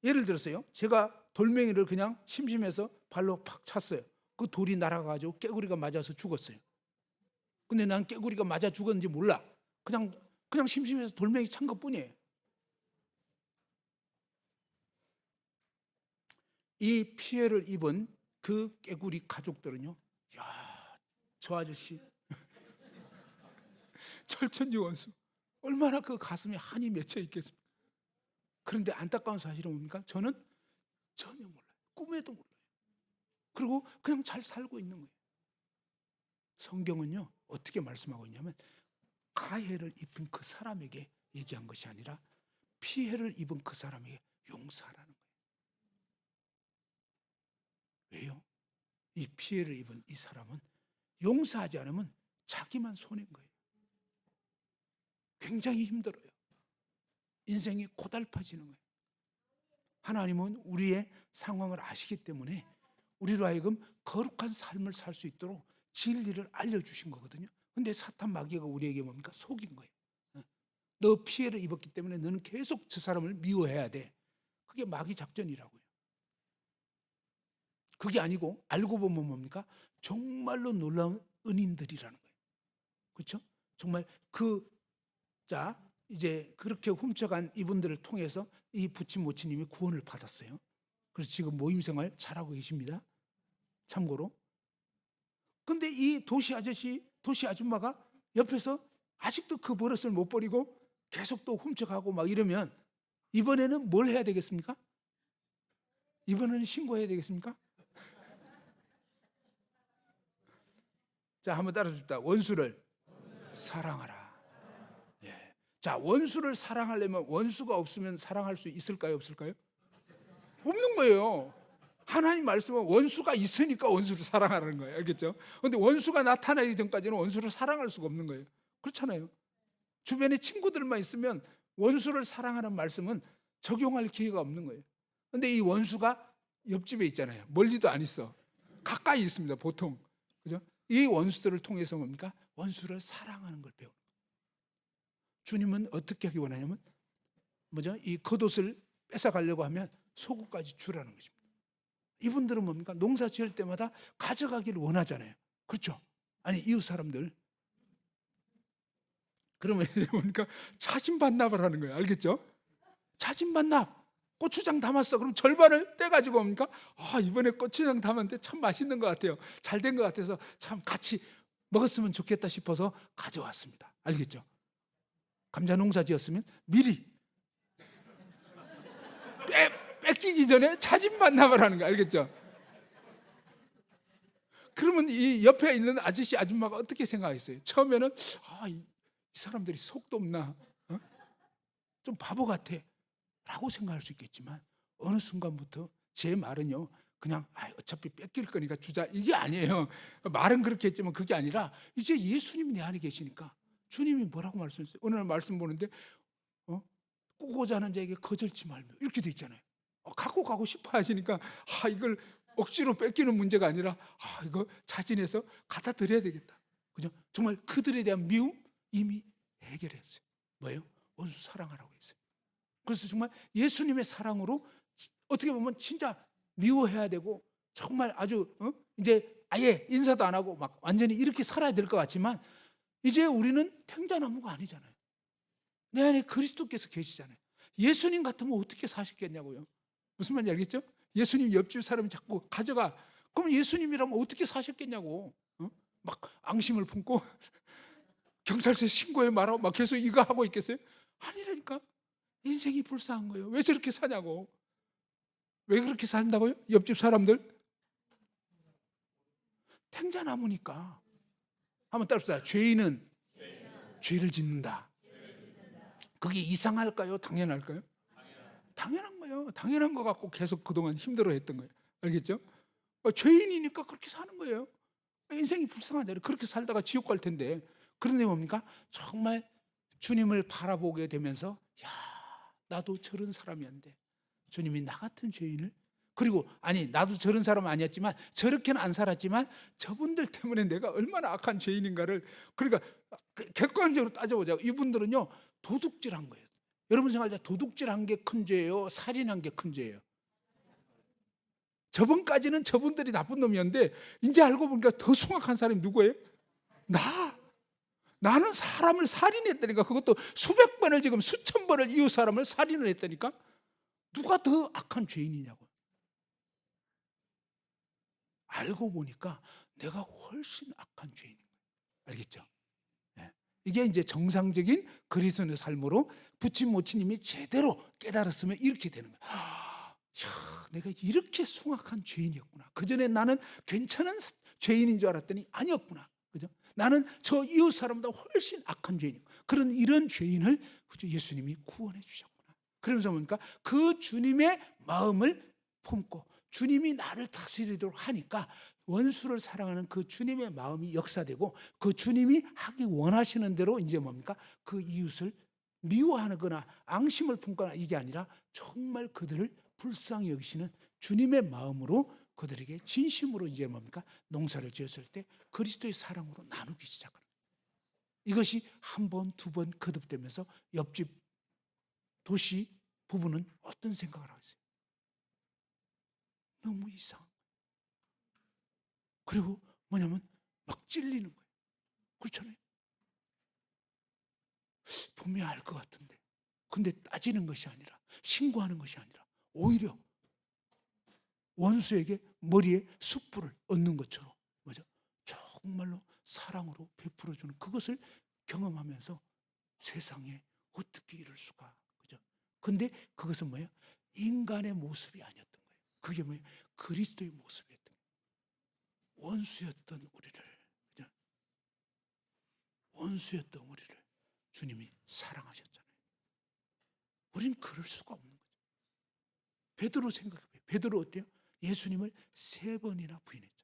예를 들어서요, 제가 돌멩이를 그냥 심심해서 발로 팍 찼어요. 그 돌이 날아가지고 깨구리가 맞아서 죽었어요. 근데 난 깨구리가 맞아 죽었는지 몰라. 그냥 심심해서 돌멩이 찬 것뿐이에요. 이 피해를 입은 그 깨구리 가족들은요, 야, 저 아저씨 철천지 원수, 얼마나 그 가슴에 한이 맺혀 있겠습니까? 그런데 안타까운 사실은 뭡니까? 저는 전혀 몰라요. 꿈에도 몰라요. 그리고 그냥 잘 살고 있는 거예요. 성경은요, 어떻게 말씀하고 있냐면 가해를 입은 그 사람에게 얘기한 것이 아니라 피해를 입은 그 사람에게 용서하라는 거예요. 왜요? 이 피해를 입은 이 사람은 용서하지 않으면 자기만 손해인 거예요. 굉장히 힘들어요. 인생이 고달파지는 거예요. 하나님은 우리의 상황을 아시기 때문에 우리로 하여금 거룩한 삶을 살 수 있도록 진리를 알려주신 거거든요. 근데 사탄 마귀가 우리에게 뭡니까? 속인 거예요. 너 피해를 입었기 때문에 너는 계속 저 사람을 미워해야 돼. 그게 마귀 작전이라고요. 그게 아니고 알고 보면 뭡니까? 정말로 놀라운 은인들이라는 거예요. 그렇죠? 정말 이제 그렇게 훔쳐간 이분들을 통해서 이 부친 모치님이 구원을 받았어요. 그래서 지금 모임 생활 잘하고 계십니다. 참고로. 근데 이 도시 아줌마가 옆에서 아직도 그 버릇을 못 버리고 계속 또 훔쳐가고 막 이러면 이번에는 뭘 해야 되겠습니까? 이번에는 신고해야 되겠습니까? 자, 한번 따라줍시다. 원수를 사랑하라. 예. 자, 원수를 사랑하려면 원수가 없으면 사랑할 수 있을까요? 없을까요? 없는 거예요. 하나님 말씀은 원수가 있으니까 원수를 사랑하라는 거예요. 알겠죠? 그런데 원수가 나타나기 전까지는 원수를 사랑할 수가 없는 거예요. 그렇잖아요. 주변에 친구들만 있으면 원수를 사랑하는 말씀은 적용할 기회가 없는 거예요. 그런데 이 원수가 옆집에 있잖아요. 멀리도 안 있어. 가까이 있습니다. 보통. 그죠? 이 원수들을 통해서 뭡니까? 원수를 사랑하는 걸 배우는 거예요. 주님은 어떻게 하기 원하냐면 이 겉옷을 뺏어가려고 하면 속옷까지 주라는 것입니다. 이분들은 뭡니까? 농사 지을 때마다 가져가기를 원하잖아요. 그렇죠? 아니, 이웃 사람들. 그러면 뭡니까? 차진반납을 하는 거예요. 알겠죠? 차진반납. 고추장 담았어. 그럼 절반을 떼가지고 뭡니까? 이번에 고추장 담았는데 참 맛있는 것 같아요. 잘 된 것 같아서 참 같이 먹었으면 좋겠다 싶어서 가져왔습니다. 알겠죠? 감자 농사 지었으면 미리 뺏기기 전에 차진반납을 하는 거 알겠죠? 그러면 이 옆에 있는 아저씨 아줌마가 어떻게 생각했어요? 처음에는 이 사람들이 속도 없나? 좀 바보 같아 라고 생각할 수 있겠지만 어느 순간부터 제 말은요 그냥 어차피 뺏길 거니까 주자 이게 아니에요. 말은 그렇게 했지만 그게 아니라 이제 예수님이 내 안에 계시니까 주님이 뭐라고 말씀하셨어요? 어느 날 말씀 보는데 꾸고자 하는 자에게 거절치 말며 이렇게 돼 있잖아요. 갖고 가고 싶어 하시니까 이걸 억지로 뺏기는 문제가 아니라 이거 자진해서 갖다 드려야 되겠다. 그죠? 정말 그들에 대한 미움 이미 해결했어요. 뭐예요? 원수 사랑하라고 했어요. 그래서 정말 예수님의 사랑으로 어떻게 보면 진짜 미워해야 되고 정말 아주 이제 아예 인사도 안 하고 막 완전히 이렇게 살아야 될 것 같지만 이제 우리는 탱자나무가 아니잖아요. 내 안에 그리스도께서 계시잖아요. 예수님 같으면 어떻게 사셨겠냐고요. 무슨 말인지 알겠죠? 예수님 옆집 사람이 자꾸 가져가. 그럼 예수님이라면 어떻게 사셨겠냐고. 막 앙심을 품고 경찰서에 신고해 말하고 막 계속 이거 하고 있겠어요? 아니라니까. 인생이 불쌍한 거예요. 왜 저렇게 사냐고. 왜 그렇게 산다고요? 옆집 사람들? 탱자나무니까. 한번 따라합시다. 죄인은 죄를 짓는다. 그게 이상할까요? 당연할까요? 당연한 거예요. 당연한 거 갖고 계속 그동안 힘들어했던 거예요. 알겠죠? 죄인이니까 그렇게 사는 거예요. 인생이 불쌍하잖아요. 그렇게 살다가 지옥 갈 텐데. 그런데 뭡니까? 정말 주님을 바라보게 되면서 야, 나도 저런 사람이었는데 주님이 나 같은 죄인을, 그리고 아니 나도 저런 사람은 아니었지만 저렇게는 안 살았지만 저분들 때문에 내가 얼마나 악한 죄인인가를, 그러니까 객관적으로 따져보자고. 이분들은요 도둑질한 거예요. 여러분 생각할 때 도둑질한 게 큰 죄예요? 살인한 게 큰 죄예요? 저번까지는 저분들이 나쁜 놈이었는데 이제 알고 보니까 더 숭악한 사람이 누구예요? 나는 사람을 살인했다니까. 그것도 수백 번을, 지금 수천 번을 이웃 사람을 살인을 했다니까. 누가 더 악한 죄인이냐고. 알고 보니까 내가 훨씬 악한 죄인인 거예요. 알겠죠? 네. 이게 이제 정상적인 그리스도인의 삶으로 부친 모치님이 제대로 깨달았으면 이렇게 되는 거예요. 야, 내가 이렇게 숭악한 죄인이었구나. 그전에 나는 괜찮은 죄인인 줄 알았더니 아니었구나. 그죠? 나는 저 이웃 사람보다 훨씬 악한 죄인이고, 그런 이런 죄인을 예수님이 구원해 주셨구나. 그러면서 뭡니까? 그 주님의 마음을 품고 주님이 나를 다스리도록 하니까 원수를 사랑하는 그 주님의 마음이 역사되고, 그 주님이 하기 원하시는 대로 이제 뭡니까? 그 이웃을 미워하거나 앙심을 품거나 이게 아니라 정말 그들을 불쌍히 여기시는 주님의 마음으로 그들에게 진심으로 이제 뭡니까? 농사를 지었을 때 그리스도의 사랑으로 나누기 시작하는 거예요. 이것이 한 번, 두 번 거듭되면서 옆집 도시 부부는 어떤 생각을 하겠어요? 너무 이상한 거예요. 그리고 뭐냐면 막 찔리는 거예요. 그렇잖아요. 분명히 알 것 같은데. 근데 따지는 것이 아니라, 신고하는 것이 아니라 오히려 원수에게 머리에 숯불을 얻는 것처럼, 뭐죠? 정말로 사랑으로 베풀어주는 그것을 경험하면서 세상에 어떻게 이럴 수가, 그죠? 근데 그것은 뭐예요? 인간의 모습이 아니었던 거예요. 그게 뭐예요? 그리스도의 모습이었던 거예요. 원수였던 우리를, 그죠? 원수였던 우리를 주님이 사랑하셨잖아요. 우린 그럴 수가 없는 거죠. 베드로 생각해봐요. 베드로 어때요? 예수님을 3번이나 부인했죠.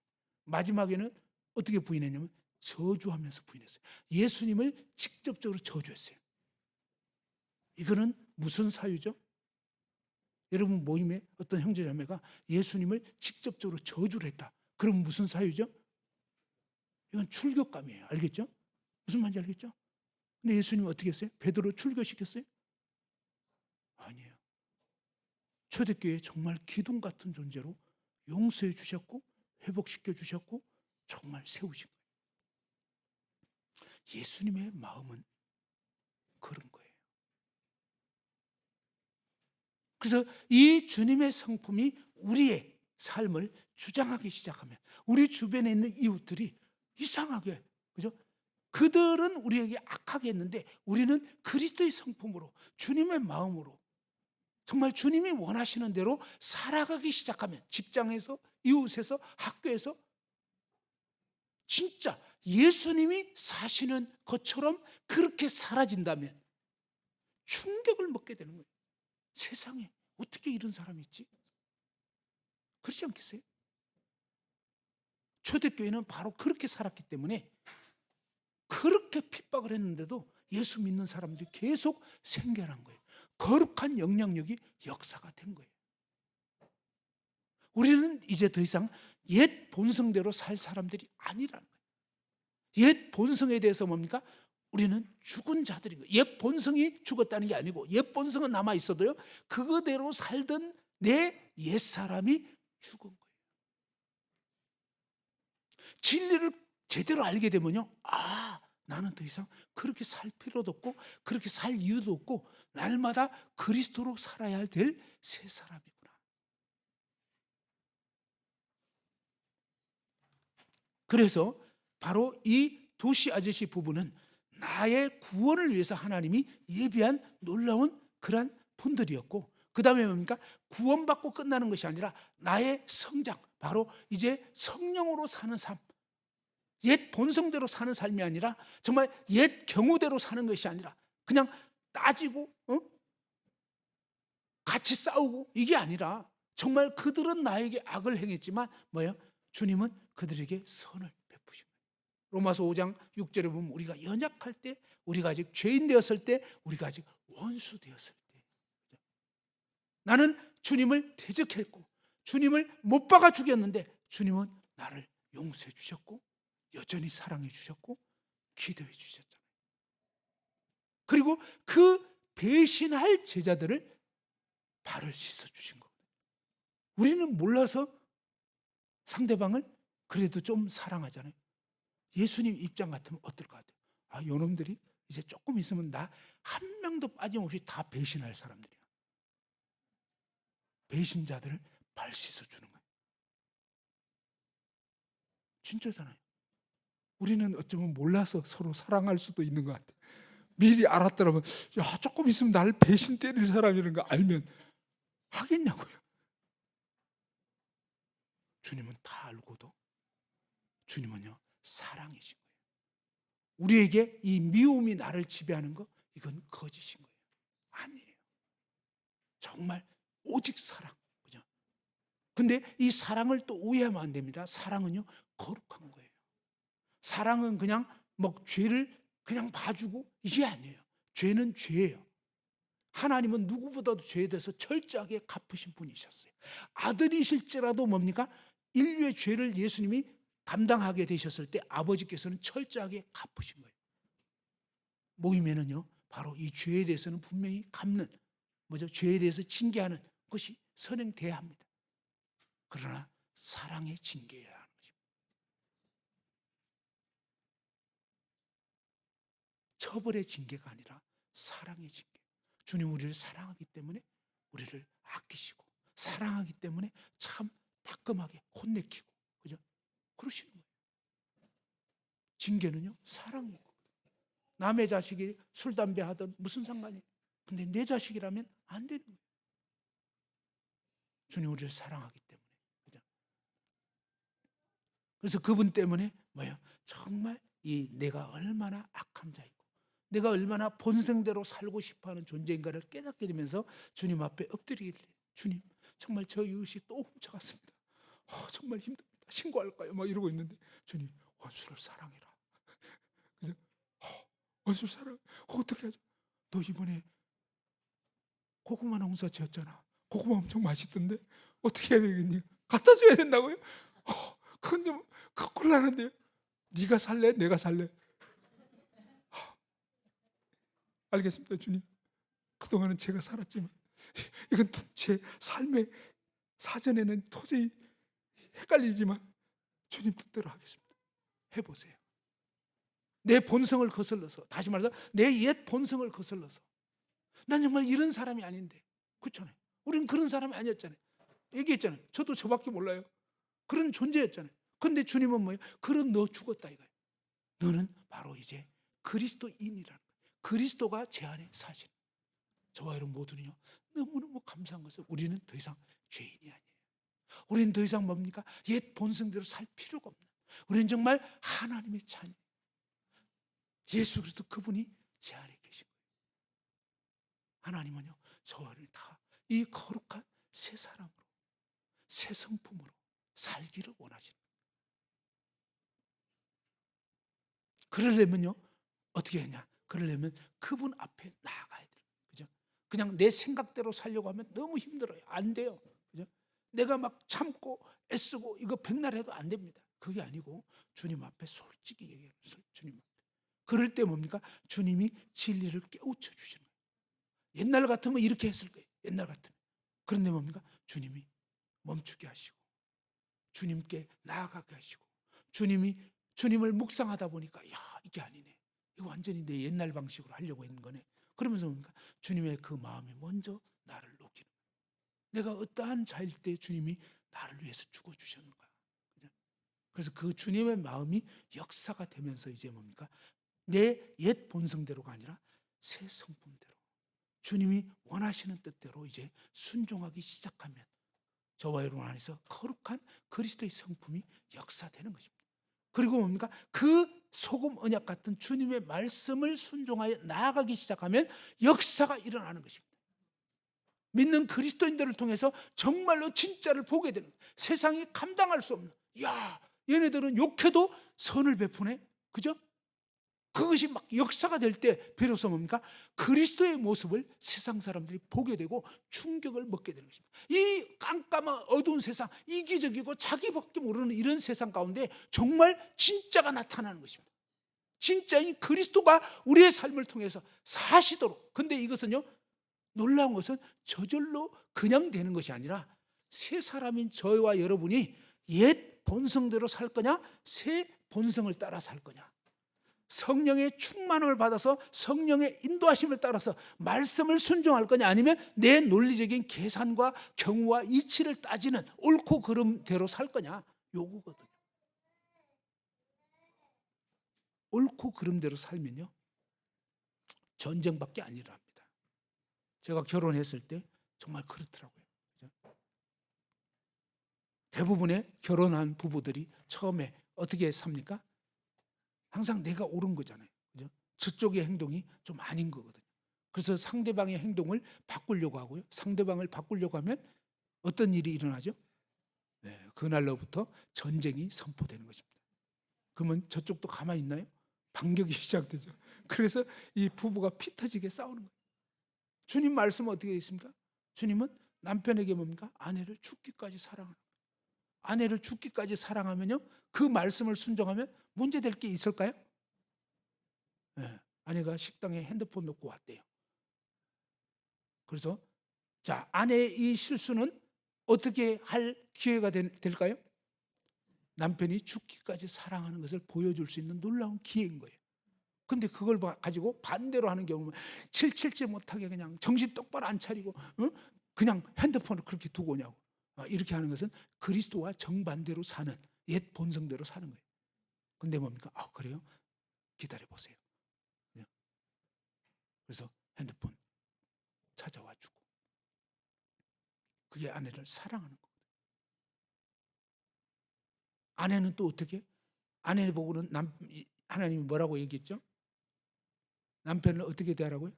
마지막에는 어떻게 부인했냐면 저주하면서 부인했어요. 예수님을 직접적으로 저주했어요. 이거는 무슨 사유죠? 여러분 모임에 어떤 형제자매가 예수님을 직접적으로 저주를 했다. 그럼 무슨 사유죠? 이건 출교감이에요. 알겠죠? 무슨 말인지 알겠죠? 근데 예수님은 어떻게 했어요? 베드로 출교시켰어요? 아니에요. 초대교회 정말 기둥 같은 존재로 용서해 주셨고 회복시켜 주셨고 정말 세우신 거예요. 예수님의 마음은 그런 거예요. 그래서 이 주님의 성품이 우리의 삶을 주장하기 시작하면 우리 주변에 있는 이웃들이 이상하게, 그죠? 그들은 우리에게 악하게 했는데 우리는 그리스도의 성품으로 주님의 마음으로 정말 주님이 원하시는 대로 살아가기 시작하면, 직장에서, 이웃에서, 학교에서 진짜 예수님이 사시는 것처럼 그렇게 사라진다면 충격을 먹게 되는 거예요. 세상에 어떻게 이런 사람이 있지? 그렇지 않겠어요? 초대교회는 바로 그렇게 살았기 때문에 그렇게 핍박을 했는데도 예수 믿는 사람들이 계속 생겨난 거예요. 거룩한 영향력이 역사가 된 거예요. 우리는 이제 더 이상 옛 본성대로 살 사람들이 아니라는 거예요. 옛 본성에 대해서 뭡니까? 우리는 죽은 자들인 거예요. 옛 본성이 죽었다는 게 아니고 옛 본성은 남아 있어도요, 그거대로 살던 내 옛사람이 죽은 거예요. 진리를 제대로 알게 되면요, 나는 더 이상 그렇게 살 필요도 없고 그렇게 살 이유도 없고 날마다 그리스도로 살아야 될 새 사람이구나. 그래서 바로 이 도시 아저씨 부부는 나의 구원을 위해서 하나님이 예비한 놀라운 그러한 분들이었고, 그 다음에 뭡니까? 구원받고 끝나는 것이 아니라 나의 성장, 바로 이제 성령으로 사는 삶, 옛 본성대로 사는 삶이 아니라 정말 옛 경우대로 사는 것이 아니라 그냥 따지고 같이 싸우고 이게 아니라 정말 그들은 나에게 악을 행했지만 뭐예요? 주님은 그들에게 선을 베푸신 거예요. 로마서 5장 6절에 보면 우리가 연약할 때, 우리가 아직 죄인 되었을 때, 우리가 아직 원수 되었을 때, 나는 주님을 대적했고 주님을 못 박아 죽였는데 주님은 나를 용서해 주셨고 여전히 사랑해 주셨고 기도해 주셨잖아요. 그리고 그 배신할 제자들을 발을 씻어 주신 거거든요. 우리는 몰라서 상대방을 그래도 좀 사랑하잖아요. 예수님 입장 같으면 어떨 것 같아요? 요놈들이 이제 조금 있으면 나 한 명도 빠짐없이 다 배신할 사람들이야. 배신자들을 발 씻어 주는 거예요. 진짜잖아요. 우리는 어쩌면 몰라서 서로 사랑할 수도 있는 것 같아요. 미리 알았더라면 조금 있으면 나를 배신 때릴 사람이라는 거 알면 하겠냐고요. 주님은 다 알고도 주님은요 사랑이신 거예요. 우리에게 이 미움이 나를 지배하는 거, 이건 거짓인 거예요. 아니에요. 정말 오직 사랑. 그죠? 근데 이 사랑을 또 오해하면 안 됩니다. 사랑은요 거룩한 거예요. 사랑은 그냥 죄를 그냥 봐주고 이게 아니에요. 죄는 죄예요. 하나님은 누구보다도 죄에 대해서 철저하게 갚으신 분이셨어요. 아들이실지라도 뭡니까? 인류의 죄를 예수님이 담당하게 되셨을 때 아버지께서는 철저하게 갚으신 거예요. 모임에는요 바로 이 죄에 대해서는 분명히 갚는, 죄에 대해서 징계하는 것이 선행돼야 합니다. 그러나 사랑의 징계여야 하는 것입니다. 처벌의 징계가 아니라 사랑의 징계. 주님 우리를 사랑하기 때문에 우리를 아끼시고, 사랑하기 때문에 참 따끔하게 혼내키고, 그죠? 그러시는 거예요. 징계는요 사랑이고, 남의 자식이 술 담배 하든 무슨 상관이에요. 근데 내 자식이라면 안 되는 거예요. 주님 우리를 사랑하기 때문에, 그죠? 그래서 그분 때문에 정말 내가 얼마나 악한 자이고 내가 얼마나 본성대로 살고 싶어하는 존재인가를 깨닫게 되면서 주님 앞에 엎드리게 돼요. 주님, 정말 저 이웃이 또 훔쳐갔습니다. 정말 힘듭니다. 신고할까요? 이러고 있는데 주님, 원수를 사랑해라. 그죠? 원수를 사랑. 어떻게 하죠? 너 이번에 고구마 농사 지었잖아. 고구마 엄청 맛있던데 어떻게 해야 되겠니? 갖다 줘야 된다고요? 그건 좀 곤란한데요. 네가 살래? 내가 살래? 알겠습니다, 주님. 그동안은 제가 살았지만 이건 제 삶의 사전에는 도저히 헷갈리지만 주님 뜻대로 하겠습니다. 해보세요. 내 본성을 거슬러서, 다시 말해서 내 옛 본성을 거슬러서, 난 정말 이런 사람이 아닌데, 그렇잖아요. 우리는 그런 사람이 아니었잖아요. 얘기했잖아요. 저도 저밖에 몰라요. 그런 존재였잖아요. 근데 주님은 뭐예요? 그런 너 죽었다 이거예요. 너는 바로 이제 그리스도인이라는 거예요. 그리스도가 제 안에 사실. 저와 여러분 모두는요 너무너무 감사한 것은 우리는 더 이상 죄인이 아니에요. 우리는 더 이상 뭡니까? 옛 본성대로 살 필요가 없는, 우리는 정말 하나님의 자녀, 예수 그리스도 그분이 제 안에 계신 거예요. 하나님은요 저와 여러분이 다 이 거룩한 새 사람으로, 새 성품으로 살기를 원하시는 거예요. 그러려면요 어떻게 하냐? 그러려면 그분 앞에 나아가야 돼요. 그죠? 그냥 내 생각대로 살려고 하면 너무 힘들어요. 안 돼요. 그죠? 내가 막 참고 애쓰고 이거 백날 해도 안 됩니다. 그게 아니고 주님 앞에 솔직히 얘기해요. 주님 앞에. 그럴 때 뭡니까? 주님이 진리를 깨우쳐 주시는 거예요. 옛날 같으면 이렇게 했을 거예요. 옛날 같으면. 그런데 뭡니까? 주님이 멈추게 하시고 주님께 나아가게 하시고 주님을 묵상하다 보니까 야 이게 아니네. 이거 완전히 내 옛날 방식으로 하려고 했는 거네. 그러면서 뭡니까? 주님의 그 마음이 먼저 나를 녹이는 거예요. 내가 어떠한 자일 때 주님이 나를 위해서 죽어주셨는 거야. 그래서 그 주님의 마음이 역사가 되면서 이제 뭡니까? 내 옛 본성대로가 아니라 새 성품대로 주님이 원하시는 뜻대로 이제 순종하기 시작하면 저와 여러분 안에서 거룩한 그리스도의 성품이 역사되는 것입니다. 그리고 뭡니까? 그 소금 언약 같은 주님의 말씀을 순종하여 나아가기 시작하면 역사가 일어나는 것입니다. 믿는 그리스도인들을 통해서 정말로 진짜를 보게 되는 거예요. 세상이 감당할 수 없는, 야 얘네들은 욕해도 선을 베푸네, 그죠? 그것이 막 역사가 될 때 비로소 뭡니까? 그리스도의 모습을 세상 사람들이 보게 되고 충격을 먹게 되는 것입니다. 이 깜깜한 어두운 세상, 이기적이고 자기밖에 모르는 이런 세상 가운데 정말 진짜가 나타나는 것입니다. 진짜인 그리스도가 우리의 삶을 통해서 사시도록. 근데 이것은요, 놀라운 것은 저절로 그냥 되는 것이 아니라 새 사람인 저와 여러분이 옛 본성대로 살 거냐, 새 본성을 따라 살 거냐, 성령의 충만함을 받아서 성령의 인도하심을 따라서 말씀을 순종할 거냐, 아니면 내 논리적인 계산과 경우와 이치를 따지는 옳고 그름대로 살 거냐, 요거거든요. 옳고 그름대로 살면요 전쟁밖에 안 일어납니다. 제가 결혼했을 때 정말 그렇더라고요. 대부분의 결혼한 부부들이 처음에 어떻게 삽니까? 항상 내가 옳은 거잖아요. 그죠? 저쪽의 행동이 좀 아닌 거거든요. 그래서 상대방의 행동을 바꾸려고 하고요. 상대방을 바꾸려고 하면 어떤 일이 일어나죠? 네, 그날로부터 전쟁이 선포되는 것입니다. 그러면 저쪽도 가만히 있나요? 반격이 시작되죠. 그래서 이 부부가 피 터지게 싸우는 거예요. 주님 말씀은 어떻게 있습니까? 주님은 남편에게 뭡니까? 아내를 죽기까지 사랑하는 거예요. 아내를 죽기까지 사랑하면요, 그 말씀을 순종하면 문제될 게 있을까요? 네, 아내가 식당에 핸드폰 놓고 왔대요. 그래서 자, 아내의 이 실수는 어떻게 할 기회가 될까요? 남편이 죽기까지 사랑하는 것을 보여줄 수 있는 놀라운 기회인 거예요. 근데 그걸 가지고 반대로 하는 경우는 칠칠지 못하게 그냥 정신 똑바로 안 차리고 그냥 핸드폰을 그렇게 두고 오냐고, 이렇게 하는 것은 그리스도와 정반대로 사는, 옛 본성대로 사는 거예요. 근데 뭡니까? 그래요? 기다려 보세요. 그래서 핸드폰 찾아와 주고, 그게 아내를 사랑하는 거거든요. 아내는 또 어떻게? 아내 보고는 하나님이 뭐라고 얘기했죠? 남편을 어떻게 대하라고요?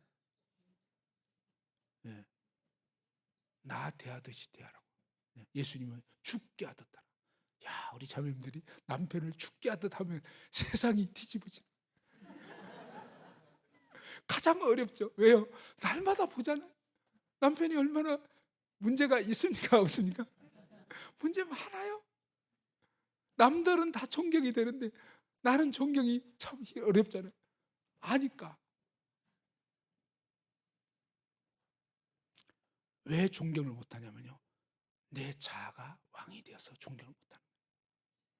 네. 나 대하듯이 대하라고. 예수님은 죽게 하듯 하라. 야, 우리 자매님들이 남편을 죽게 하듯 하면 세상이 뒤집어지는. 가장 어렵죠. 왜요? 날마다 보잖아요. 남편이 얼마나 문제가 있습니까? 없습니까? 문제 많아요. 남들은 다 존경이 되는데 나는 존경이 참 어렵잖아요. 아니까. 왜 존경을 못하냐면요, 내 자아가 왕이 되어서 존경을 못하는 거예요.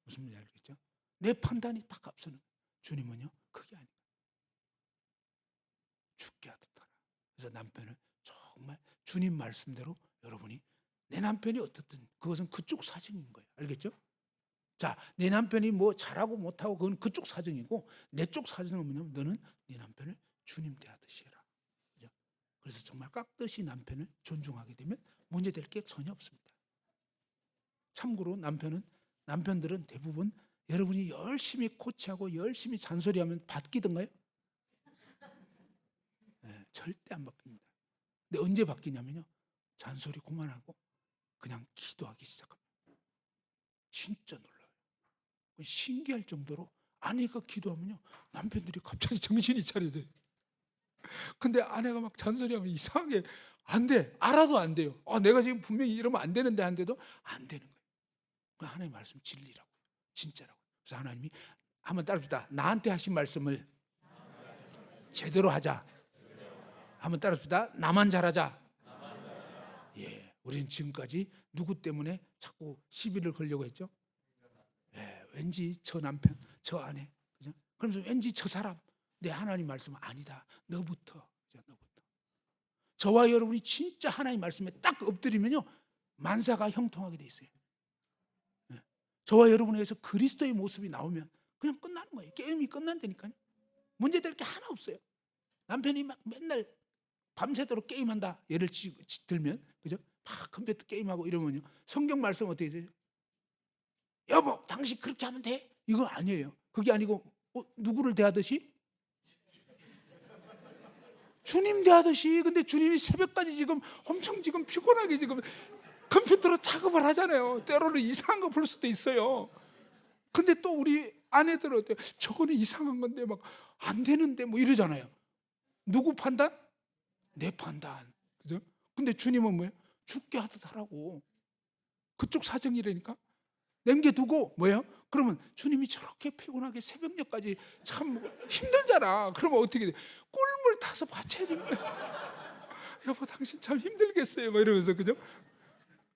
무슨 말인지 알겠죠? 내 판단이 딱 앞서는 거예요. 주님은요 그게 아니에요. 죽게 하듯 하라. 그래서 남편을 정말 주님 말씀대로, 여러분이 내 남편이 어떻든 그것은 그쪽 사정인 거예요. 알겠죠? 자, 내 남편이 뭐 잘하고 못하고 그건 그쪽 사정이고, 내 쪽 사정은 뭐냐면 너는 네 남편을 주님 대하듯이 해라. 그죠? 그래서 정말 깍듯이 남편을 존중하게 되면 문제될 게 전혀 없습니다. 참고로 남편들은 대부분 여러분이 열심히 코치하고 열심히 잔소리하면 바뀌던가요? 네, 절대 안 바뀝니다. 근데 언제 바뀌냐면요, 잔소리 그만하고 그냥 기도하기 시작합니다. 진짜 놀라요. 신기할 정도로 아내가 기도하면요, 남편들이 갑자기 정신이 차려져요. 근데 아내가 막 잔소리하면 이상하게 안 돼. 알아도 안 돼요. 내가 지금 분명히 이러면 안 되는데 한데도 안 되는 거예요. 그 하나님의 말씀 진리라고, 진짜라고. 그래서 하나님이 한번 따라합시다. 나한테 하신 말씀을 제대로 하자. 한번 따라합시다. 나만 잘하자. 예, 우리는 지금까지 누구 때문에 자꾸 시비를 걸려고 했죠? 예, 왠지 저 남편, 저 아내, 그죠? 그러면서 왠지 저 사람, 내 하나님 말씀은 아니다. 너부터, 그죠? 너부터. 저와 여러분이 진짜 하나님 말씀에 딱 엎드리면요, 만사가 형통하게 돼 있어요. 예. 저와 여러분에게서 그리스도의 모습이 나오면 그냥 끝나는 거예요. 게임이 끝난다니까요. 문제될 게 하나 없어요. 남편이 막 맨날 밤새도록 게임한다. 예를 들면, 그죠? 막 컴퓨터 게임하고 이러면요, 성경 말씀 어떻게 되죠? 여보, 당신 그렇게 하면 돼? 이거 아니에요. 그게 아니고 누구를 대하듯이? 주님 대하듯이. 근데 주님이 새벽까지 지금 엄청 지금 피곤하게 지금 컴퓨터로 작업을 하잖아요. 때로는 이상한 거 볼 수도 있어요. 근데 또 우리 아내들은 어때요? 저거는 이상한 건데 막 안 되는데 뭐 이러잖아요. 누구 판단? 내 판단. 그죠? 근데 주님은 뭐예요? 죽게 하듯 하라고. 그쪽 사정이라니까. 남겨두고 뭐예요? 그러면 주님이 저렇게 피곤하게 새벽녘까지 참 힘들잖아. 그러면 어떻게 돼? 꿀물 타서 받쳐야 됩니다. 여보, 당신 참 힘들겠어요. 뭐 이러면서, 그죠?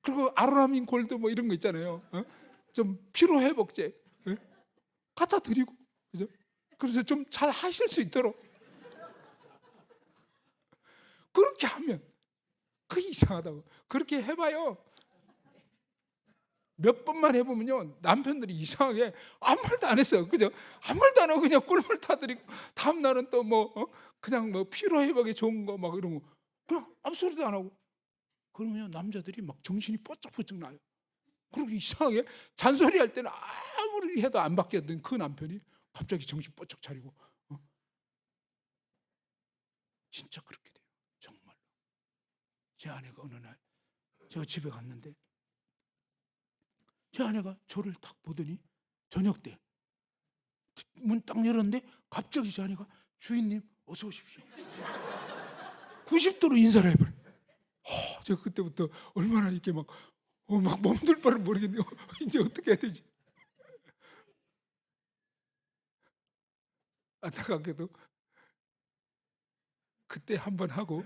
그리고 아로나민 골드 뭐 이런 거 있잖아요. 좀 피로 회복제 갖다 드리고, 그죠? 그래서 좀 잘 하실 수 있도록 그렇게 하면, 그 이상하다고. 그렇게 해봐요. 몇 번만 해보면요, 남편들이 이상하게 아무 말도 안 했어요. 그죠? 아무 말도 안 하고 그냥 꿀물 타드리고, 다음날은 또 뭐 그냥 뭐 피로회복에 좋은 거 막 이런 거 그냥 아무 소리도 안 하고. 그러면 남자들이 막 정신이 뻗쩍뻗쩍 나요. 그리고 이상하게 잔소리 할 때는 아무리 해도 안 바뀌었던 그 남편이 갑자기 정신 뻗쩍 차리고. 진짜 그렇게 돼요. 정말로. 제 아내가 어느 날 제가 집에 갔는데, 제 아내가 저를 딱 보더니 저녁 때 문 딱 열었는데 갑자기 제 아내가 주인님 어서 오십시오. 90도로 인사를 해버려. 제가 그때부터 얼마나 이렇게 막 몸둘 바를 모르겠네요. 이제 어떻게 해야 되지? 안타깝게도 그때 한번 하고,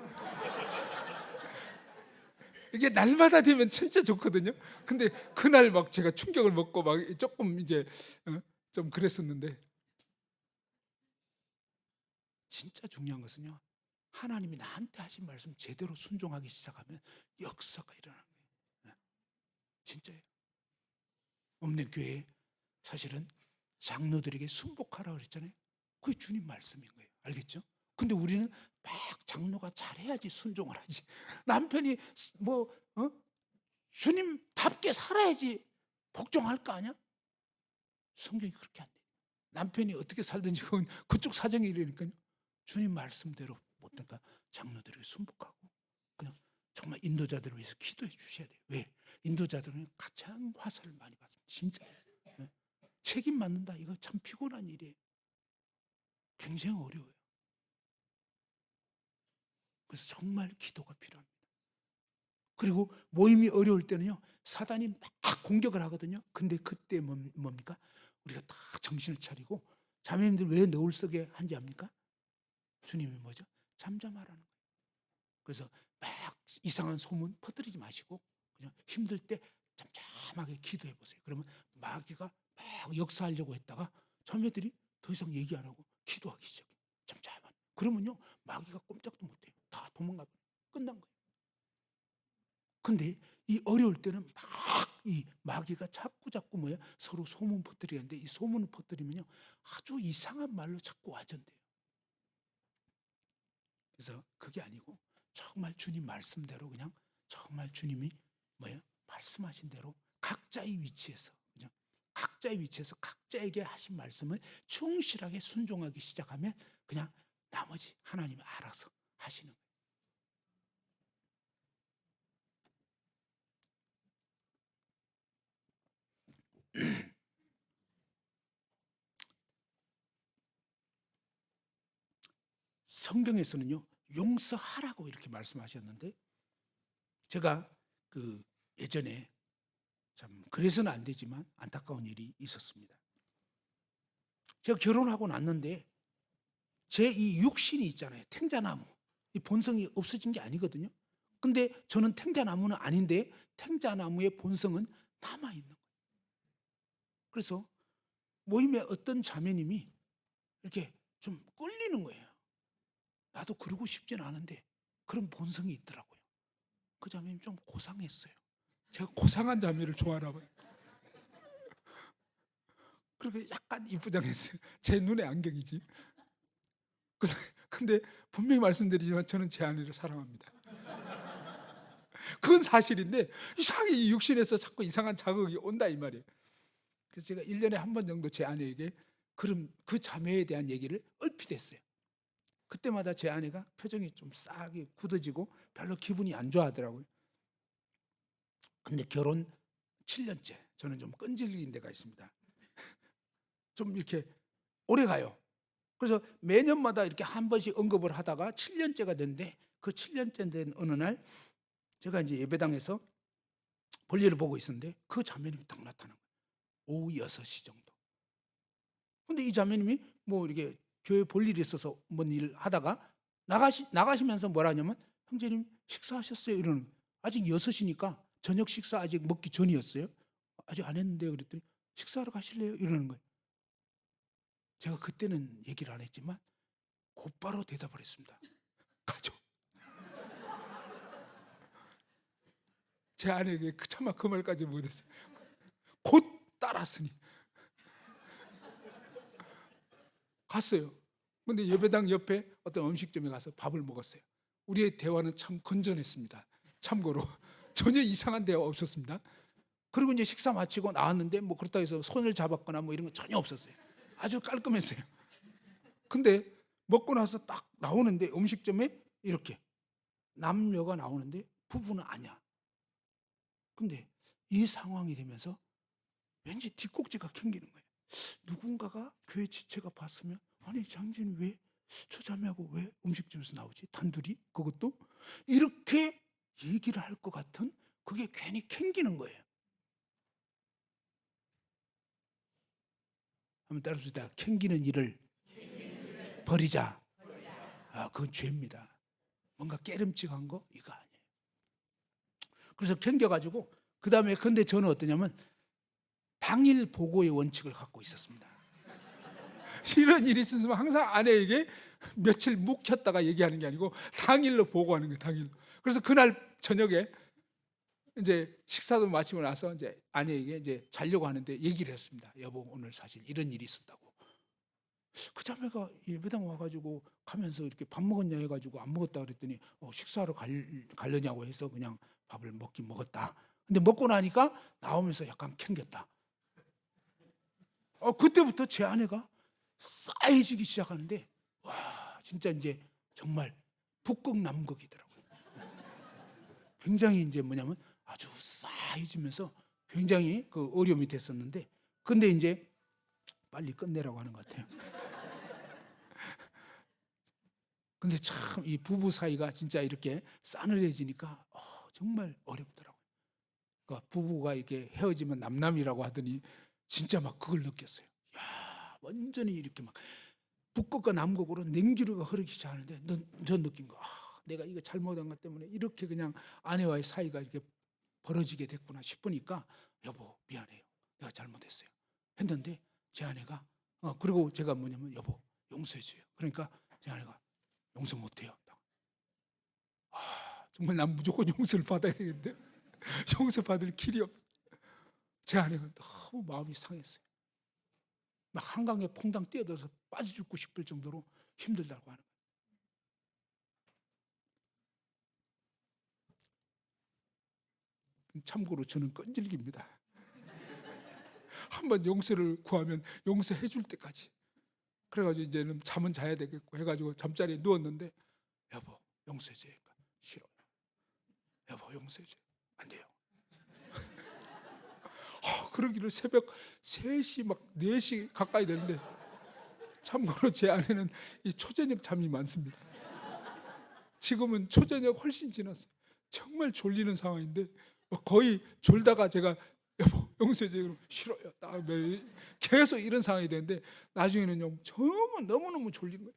이게 날마다 되면 진짜 좋거든요. 근데 그날 막 제가 충격을 먹고 막 조금 이제 좀 그랬었는데, 진짜 중요한 것은요, 하나님이 나한테 하신 말씀 제대로 순종하기 시작하면 역사가 일어나는 거예요. 진짜예요. 없는 교회에 사실은 장로들에게 순복하라 그랬잖아요. 그게 주님 말씀인 거예요. 알겠죠? 근데 우리는 막 장로가 잘해야지 순종을 하지. 남편이 뭐 주님답게 살아야지 복종할 거 아니야? 성경이 그렇게 안 돼. 남편이 어떻게 살든지 그건 그쪽 사정이라니까요. 주님 말씀대로 못할까 장로들에게 순복하고 그냥 정말 인도자들을 위해서 기도해 주셔야 돼요. 왜? 인도자들은 가장 화살을 많이 받습니다. 진짜. 네? 책임 맡는다. 이거 참 피곤한 일이에요. 굉장히 어려워요. 그래서 정말 기도가 필요합니다. 그리고 모임이 어려울 때는요, 사단이 막 공격을 하거든요. 근데 그때 뭡니까? 우리가 다 정신을 차리고, 자매님들 왜 너울 속에 한지 압니까? 주님이 뭐죠? 잠잠하라는 거예요. 그래서 막 이상한 소문 퍼뜨리지 마시고 그냥 힘들 때 잠잠하게 기도해 보세요. 그러면 마귀가 막 역사하려고 했다가 자매들이 더 이상 얘기 안 하고 기도하기 시작해요. 잠잠한. 그러면요, 마귀가 꼼짝도 못해요. 다 도망가고 끝난 거예요. 근데 이 어려울 때는 막 이 마귀가 자꾸 뭐야, 서로 소문 퍼뜨리는데, 이 소문을 퍼뜨리면요 아주 이상한 말로 자꾸 와전돼요. 그래서 그게 아니고 정말 주님 말씀대로 그냥 정말 주님이 뭐예요? 말씀하신 대로 각자의 위치에서 그냥 각자의 위치에서 각자에게 하신 말씀을 충실하게 순종하기 시작하면 그냥 나머지 하나님이 알아서 하시는 거예요. 성경에서는요, 용서하라고 이렇게 말씀하셨는데, 제가 그 예전에 참 그래서는 안 되지만 안타까운 일이 있었습니다. 제가 결혼하고 났는데 제 이 육신이 있잖아요. 탱자나무. 이 본성이 없어진 게 아니거든요. 근데 저는 탱자나무는 아닌데 탱자나무의 본성은 남아 있는 거예요. 그래서 모임에 어떤 자매님이 이렇게 좀 끌리는 거예요. 나도 그러고 싶진 않은데 그런 본성이 있더라고요. 그 자매님 좀 고상했어요. 제가 고상한 자매를 좋아하나 봐요. 그리고 약간 이쁘장했어요. 제 눈에 안경이지. 근데 분명히 말씀드리지만 저는 제 아내를 사랑합니다. 그건 사실인데 이상하게 이 육신에서 자꾸 이상한 자극이 온다 이 말이에요. 그래서 제가 1년에 한 번 정도 제 아내에게 그 자매에 대한 얘기를 얼핏 했어요. 그때마다 제 아내가 표정이 좀 싸하게 굳어지고 별로 기분이 안 좋아하더라고요. 근데 결혼 7년째 저는 좀 끈질긴 데가 있습니다. 좀 이렇게 오래 가요. 그래서 매년마다 이렇게 한 번씩 언급을 하다가 7년째가 됐는데 그 7년째 된 어느 날 제가 이제 예배당에서 볼일을 보고 있었는데 그 자매님이 딱 나타난 거예요. 오후 6시 정도. 근데 이 자매님이 뭐 이렇게 교회 볼일이 있어서 뭔 일을 하다가 나가시면서 뭐라 하냐면 형제님 식사하셨어요? 이러는 거예요. 아직 6시니까 저녁 식사 아직 먹기 전이었어요. 아직 안 했는데요. 그랬더니 식사하러 가실래요? 이러는 거예요. 제가 그때는 얘기를 안 했지만 곧바로 대답을 했습니다. 가죠. 제 아내에게 차마 그 말까지 못했어요. 곧 따랐으니 갔어요. 근데 예배당 옆에 어떤 음식점에 가서 밥을 먹었어요. 우리의 대화는 참 건전했습니다. 참고로 전혀 이상한 대화 없었습니다. 그리고 이제 식사 마치고 나왔는데 뭐 그렇다고 해서 손을 잡았거나 뭐 이런 건 전혀 없었어요. 아주 깔끔했어요. 근데 먹고 나서 딱 나오는데 음식점에 이렇게 남녀가 나오는데 부부는 아니야. 근데 이 상황이 되면서 왠지 뒷꼭지가 캥기는 거예요. 누군가가 교회 지체가 봤으면 아니 장진이 왜 저 자매하고 왜 음식점에서 나오지? 단둘이? 그것도? 이렇게 얘기를 할 것 같은 그게 괜히 캥기는 거예요. 한번 따라합시다. 캥기는 일을 버리자. 그건 죄입니다. 뭔가 깨름직한 거? 이거 아니에요. 그래서 캥겨가지고 그 다음에 근데 저는 어떠냐면 당일 보고의 원칙을 갖고 있었습니다. 이런 일이 있으면 항상 아내에게 며칠 묵혔다가 얘기하는 게 아니고 당일로 보고하는 거예요. 당일로. 그래서 그날 저녁에 이제 식사도 마치고 나서 이제 아내에게 이제 자려고 하는데 얘기를 했습니다. 여보 오늘 사실 이런 일이 있었다고. 그 자매가 예배당 와가지고 가면서 이렇게 밥 먹었냐 해가지고 안 먹었다 그랬더니 식사하러 가려냐고 해서 그냥 밥을 먹긴 먹었다. 근데 먹고 나니까 나오면서 약간 캥겼다. 그때부터 제 아내가 싸해지기 시작하는데 와 진짜 이제 정말 북극남극이더라고요. 굉장히 이제 뭐냐면 아주 싸해지면서 굉장히 그 어려움이 됐었는데 근데 이제 빨리 끝내라고 하는 것 같아요. 근데 참 이 부부 사이가 진짜 이렇게 싸늘해지니까 정말 어렵더라고요. 그러니까 부부가 이렇게 헤어지면 남남이라고 하더니 진짜 막 그걸 느꼈어요. 야 완전히 이렇게 막 북극과 남극으로 냉기류가 흐르기 시작하는데 저 느낀 거 내가 이거 잘못한 것 때문에 이렇게 그냥 아내와의 사이가 이렇게 벌어지게 됐구나 싶으니까 여보 미안해요. 내가 잘못했어요. 했는데 제 아내가 그리고 제가 뭐냐면 여보 용서해줘요. 그러니까 제 아내가 용서 못해요. 정말 난 무조건 용서를 받아야 되는데 용서 받을 길이 없. 제 아내가 너무 마음이 상했어요. 막 한강에 퐁당 뛰어들어서 빠져 죽고 싶을 정도로 힘들다고 하는 거예요. 참고로 저는 끈질깁니다. 한번 용서를 구하면 용서해 줄 때까지. 그래가지고 이제는 잠은 자야 되겠고 해가지고 잠자리에 누웠는데 여보 용서해줘요. 싫어요. 여보 용서해줘요. 안 돼요. 그러기를 새벽 3시 막 4시 가까이 되는데 참고로 제 아내는 이 초저녁 잠이 많습니다. 지금은 초저녁 훨씬 지났어요. 정말 졸리는 상황인데 거의 졸다가 제가 여보 용서해 주세요. 싫어요. 계속 이런 상황이 되는데 나중에는요 정말 너무너무 졸린 거예요.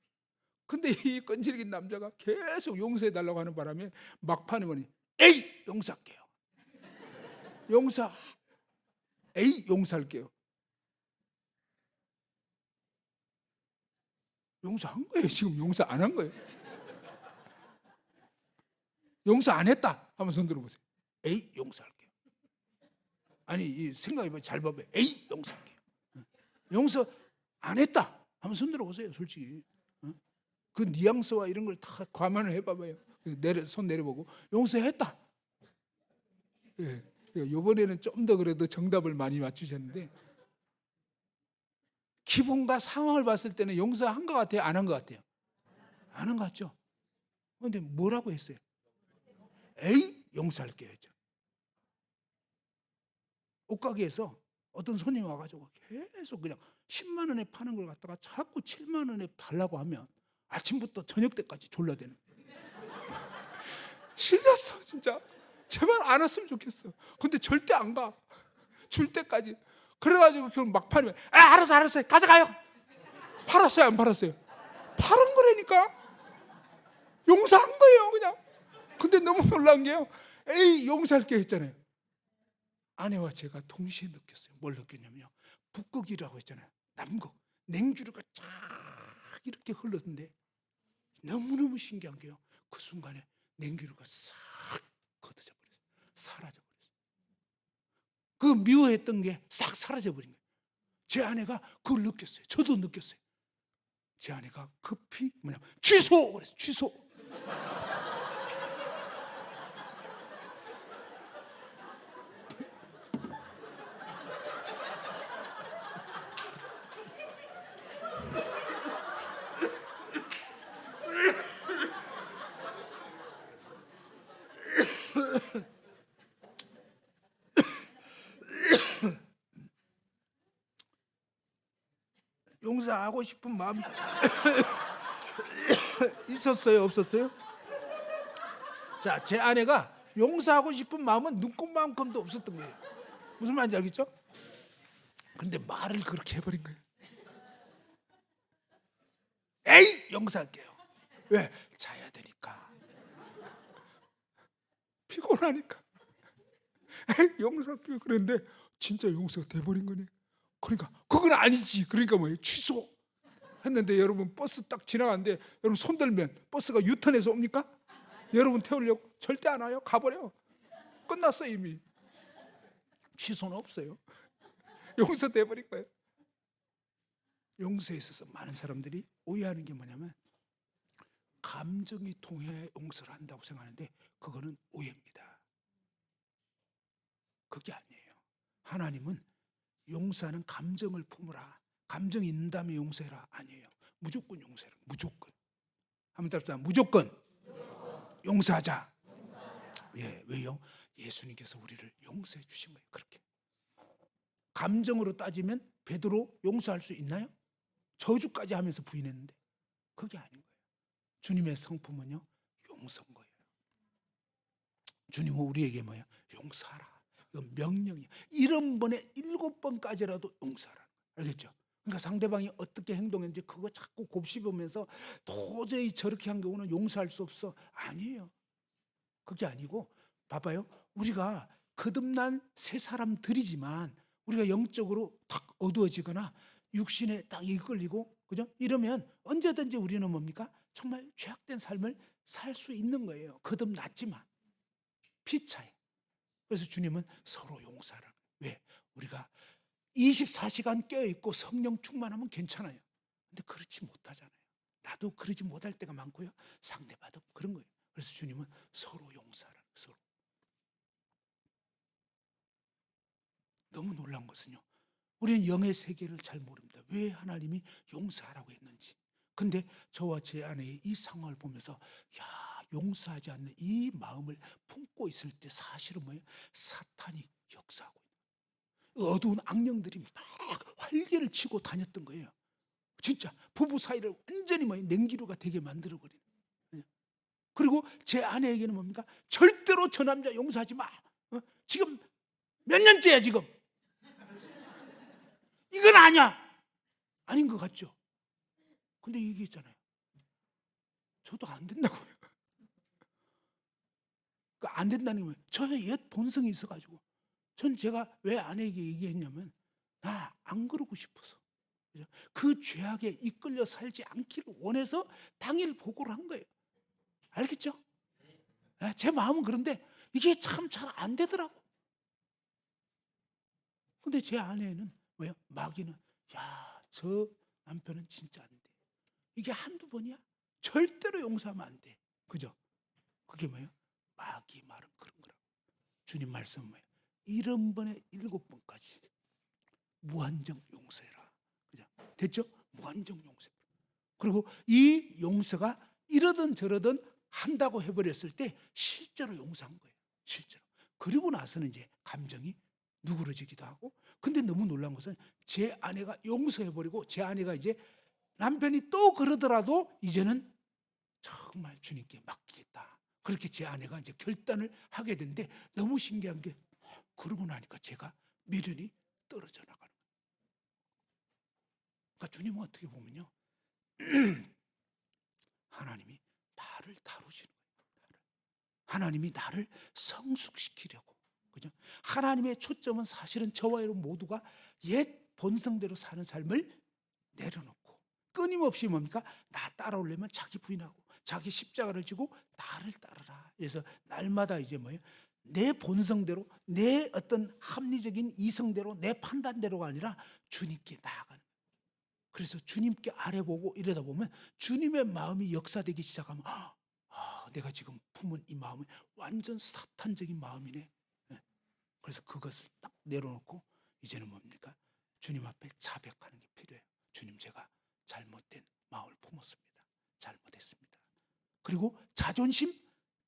근데 이 끈질긴 남자가 계속 용서해 달라고 하는 바람에 막판에 보니 에이 용서할게요. 용서할게요. 용서한 거예요. 지금 용서 안 한 거예요. 용서 안 했다 한번 손 들어보세요. 에이 용서할게요. 아니 이 생각해봐. 잘 봐봐요. 에이 용서할게요. 용서 안 했다 한번 손 들어보세요. 솔직히 그 뉘앙스와 이런 걸 다 감안을 해봐봐요. 손 내려보고 용서했다. 예, 이번에는 좀 더 그래도 정답을 많이 맞추셨는데 기분과 상황을 봤을 때는 용서한 것 같아요? 안 한 것 같아요? 안 한 것 같죠? 그런데 뭐라고 했어요? 에이 용서할게요 했죠. 옷가게에서 어떤 손님이 와가지고 계속 그냥 10만 원에 파는 걸 갖다가 자꾸 7만 원에 달라고 하면 아침부터 저녁 때까지 졸라대는 거예요. 질렸어 진짜. 제발 안 왔으면 좋겠어. 근데 절대 안 가. 줄 때까지. 그래가지고 결국 막판에 알았어요 가져가요. 팔았어요 안 팔았어요? 팔은 거라니까. 용서한 거예요 그냥. 근데 너무 놀란 게요, 에이 용서할게 했잖아요. 아내와 제가 동시에 느꼈어요. 뭘 느꼈냐면요, 북극이라고 했잖아요. 남극 냉기류가 쫙 이렇게 흘렀는데 너무너무 신기한 게요, 그 순간에 냉기류가 싹 걷어져 버렸어요. 사라져 버렸어요. 그 미워했던 게 싹 사라져 버린 거예요. 제 아내가 그걸 느꼈어요. 저도 느꼈어요. 제 아내가 급히 취소 그랬어요. 취소. 용서하고 싶은 마음이 있었어요, 없었어요? 자, 제 아내가 용서하고 싶은 마음은 눈꽃만큼도 없었던 거예요. 무슨 말인지 알겠죠? 근데 말을 그렇게 해버린 거예요. 에이 용서할게요. 왜? 자야 되니까, 피곤하니까. 에이 용서할게요. 그런데 진짜 용서가 돼버린 거네. 그러니까 그건 아니지. 그러니까 뭐예요? 취소 했는데 여러분 버스 딱 지나가는데 여러분 손 들면 버스가 유턴해서 옵니까? 여러분 태우려고? 절대 안 와요. 가버려. 끝났어 이미. 취소는 없어요. 용서돼 버린 거예요. 용서에 있어서 많은 사람들이 오해하는 게 뭐냐면 감정이 통해 용서를 한다고 생각하는데 그거는 오해입니다. 그게 아니에요. 하나님은 용서하는 감정을 품으라, 감정이 있는 다음에 용서해라 아니에요. 무조건 용서해라. 무조건. 한번 답시다. 무조건 용서하자. 예, 왜요? 예수님께서 우리를 용서해 주신 거예요. 그렇게. 감정으로 따지면 베드로 용서할 수 있나요? 저주까지 하면서 부인했는데 그게 아닌 거예요. 주님의 성품은요, 용서인 거예요. 주님은 우리에게 뭐예요? 용서하라. 이건 명령이에요. 70번에 7번까지라도 용서하라. 알겠죠? 그러니까 상대방이 어떻게 행동했는지 그거 자꾸 곱씹으면서 도저히 저렇게 한 경우는 용서할 수 없어. 아니에요. 그게 아니고 봐봐요. 우리가 거듭난 새 사람들이지만 우리가 영적으로 탁 어두워지거나 육신에 딱 이끌리고, 그죠? 이러면 언제든지 우리는 뭡니까? 정말 죄악된 삶을 살 수 있는 거예요. 거듭났지만 피차에. 그래서 주님은 서로 용서하라. 왜? 우리가 24시간 깨어있고 성령 충만하면 괜찮아요. 근데 그렇지 못하잖아요. 나도 그러지 못할 때가 많고요, 상대방도 그런 거예요. 그래서 주님은 서로 용서하라. 서로. 너무 놀라운 것은요, 우리는 영의 세계를 잘 모릅니다. 왜 하나님이 용서하라고 했는지. 근데 저와 제 아내의 이 상황을 보면서 용서하지 않는 이 마음을 품고 있을 때 사실은 뭐예요? 사탄이 역사하고 있는, 어두운 악령들이 막 활개를 치고 다녔던 거예요. 진짜 부부 사이를 완전히 냉기류가 되게 만들어버리는. 그리고 제 아내에게는 뭡니까? 절대로 저 남자 용서하지 마. 지금 몇 년째야 지금. 이건 아니야. 아닌 것 같죠? 근데 이게 있잖아요. 저도 안 된다고요. 그러니까 안 된다는 게 뭐예요? 저의 옛 본성이 있어가지고. 전 제가 왜 아내에게 얘기했냐면 나 안 그러고 싶어서. 그죠? 그 죄악에 이끌려 살지 않기를 원해서 당일 보고를 한 거예요. 알겠죠? 제 마음은 그런데 이게 참 잘 안 되더라고. 근데 제 아내는 왜요? 마귀는 야, 저 남편은 진짜 안 돼. 이게 한두 번이야? 절대로 용서하면 안 돼. 그죠? 그게 뭐예요? 마귀 말은 그런 거라고. 주님 말씀은 뭐예요? 70번에 7번까지 무한정 용서해라. 그죠? 됐죠? 무한정 용서. 그리고 이 용서가 이러든 저러든 한다고 해버렸을 때 실제로 용서한 거예요. 실제로. 그리고 나서는 이제 감정이 누그러지기도 하고. 근데 너무 놀란 것은 제 아내가 용서해버리고 제 아내가 이제 남편이 또 그러더라도 이제는 정말 주님께 맡기겠다. 그렇게 제 아내가 이제 결단을 하게 됐는데 너무 신기한 게 그러고 나니까 제가 미련이 떨어져 나가는 거예요. 그러니까 주님은 어떻게 보면요. 하나님이 나를 다루시는 거예요. 하나님이 나를 성숙시키려고. 그죠? 하나님의 초점은 사실은 저와 여러분 모두가 옛 본성대로 사는 삶을 내려놓고 끊임없이 뭡니까? 나 따라오려면 자기 부인하고 자기 십자가를 지고 나를 따르라. 그래서 날마다 이제 뭐예요? 내 본성대로 내 어떤 합리적인 이성대로 내 판단대로가 아니라 주님께 나아가는. 그래서 주님께 아뢰보고 이러다 보면 주님의 마음이 역사되기 시작하면 내가 지금 품은 이 마음은 완전 사탄적인 마음이네. 그래서 그것을 딱 내려놓고 이제는 뭡니까? 주님 앞에 자백하는 게 필요해요. 주님, 제가 잘못된 마음을 품었습니다. 잘못했습니다. 그리고 자존심,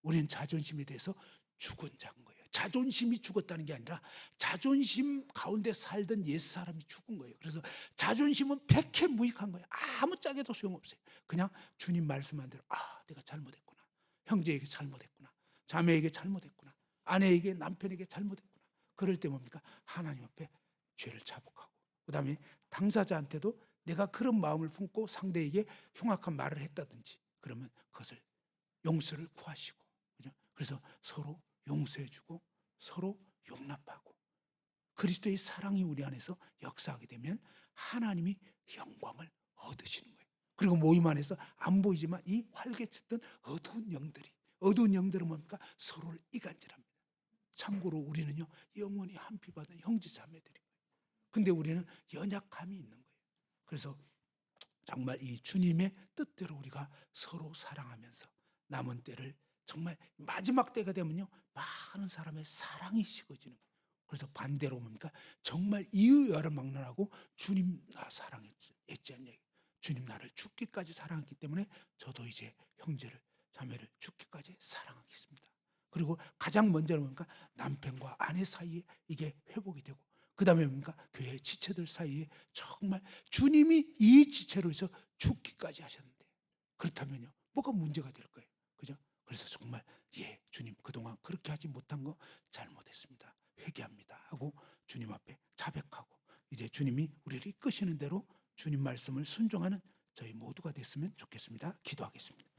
우리는 자존심에 대해서 죽은 자인 거예요. 자존심이 죽었다는 게 아니라 자존심 가운데 살던 옛사람이 죽은 거예요. 그래서 자존심은 백해무익한 거예요. 아무 짝에도 소용없어요. 그냥 주님 말씀한 대로 내가 잘못했구나. 형제에게 잘못했구나. 자매에게 잘못했구나. 아내에게 남편에게 잘못했구나. 그럴 때 뭡니까? 하나님 앞에 죄를 자복하고 그 다음에 당사자한테도 내가 그런 마음을 품고 상대에게 흉악한 말을 했다든지 그러면 그것을 용서를 구하시고, 그죠? 그래서 서로 용서해주고 서로 용납하고 그리스도의 사랑이 우리 안에서 역사하게 되면 하나님이 영광을 얻으시는 거예요. 그리고 모임 안에서 안 보이지만 이 활개쳤던 어두운 영들은 뭡니까? 서로를 이간질합니다. 참고로 우리는요 영원히 한피 받은 형제 자매들이에요. 근데 우리는 연약함이 있는 거예요. 그래서 정말 이 주님의 뜻대로 우리가 서로 사랑하면서 남은 때를 정말 마지막 때가 되면요 많은 사람의 사랑이 식어지는 거예요. 그래서 반대로 뭡니까? 정말 이유야를 막론하고 주님 나 사랑했지 않냐. 주님 나를 죽기까지 사랑했기 때문에 저도 이제 형제를 자매를 죽기까지 사랑하겠습니다. 그리고 가장 먼저는 뭡니까? 남편과 아내 사이에 이게 회복이 되고 그 다음에 뭡니까? 교회 지체들 사이에 정말 주님이 이 지체로 해서 죽기까지 하셨는데 그렇다면요 뭐가 문제가 될 거예요. 그죠? 그래서 정말 주님 그동안 그렇게 하지 못한 거 잘못했습니다. 회개합니다 하고 주님 앞에 자백하고 이제 주님이 우리를 이끄시는 대로 주님 말씀을 순종하는 저희 모두가 됐으면 좋겠습니다. 기도하겠습니다.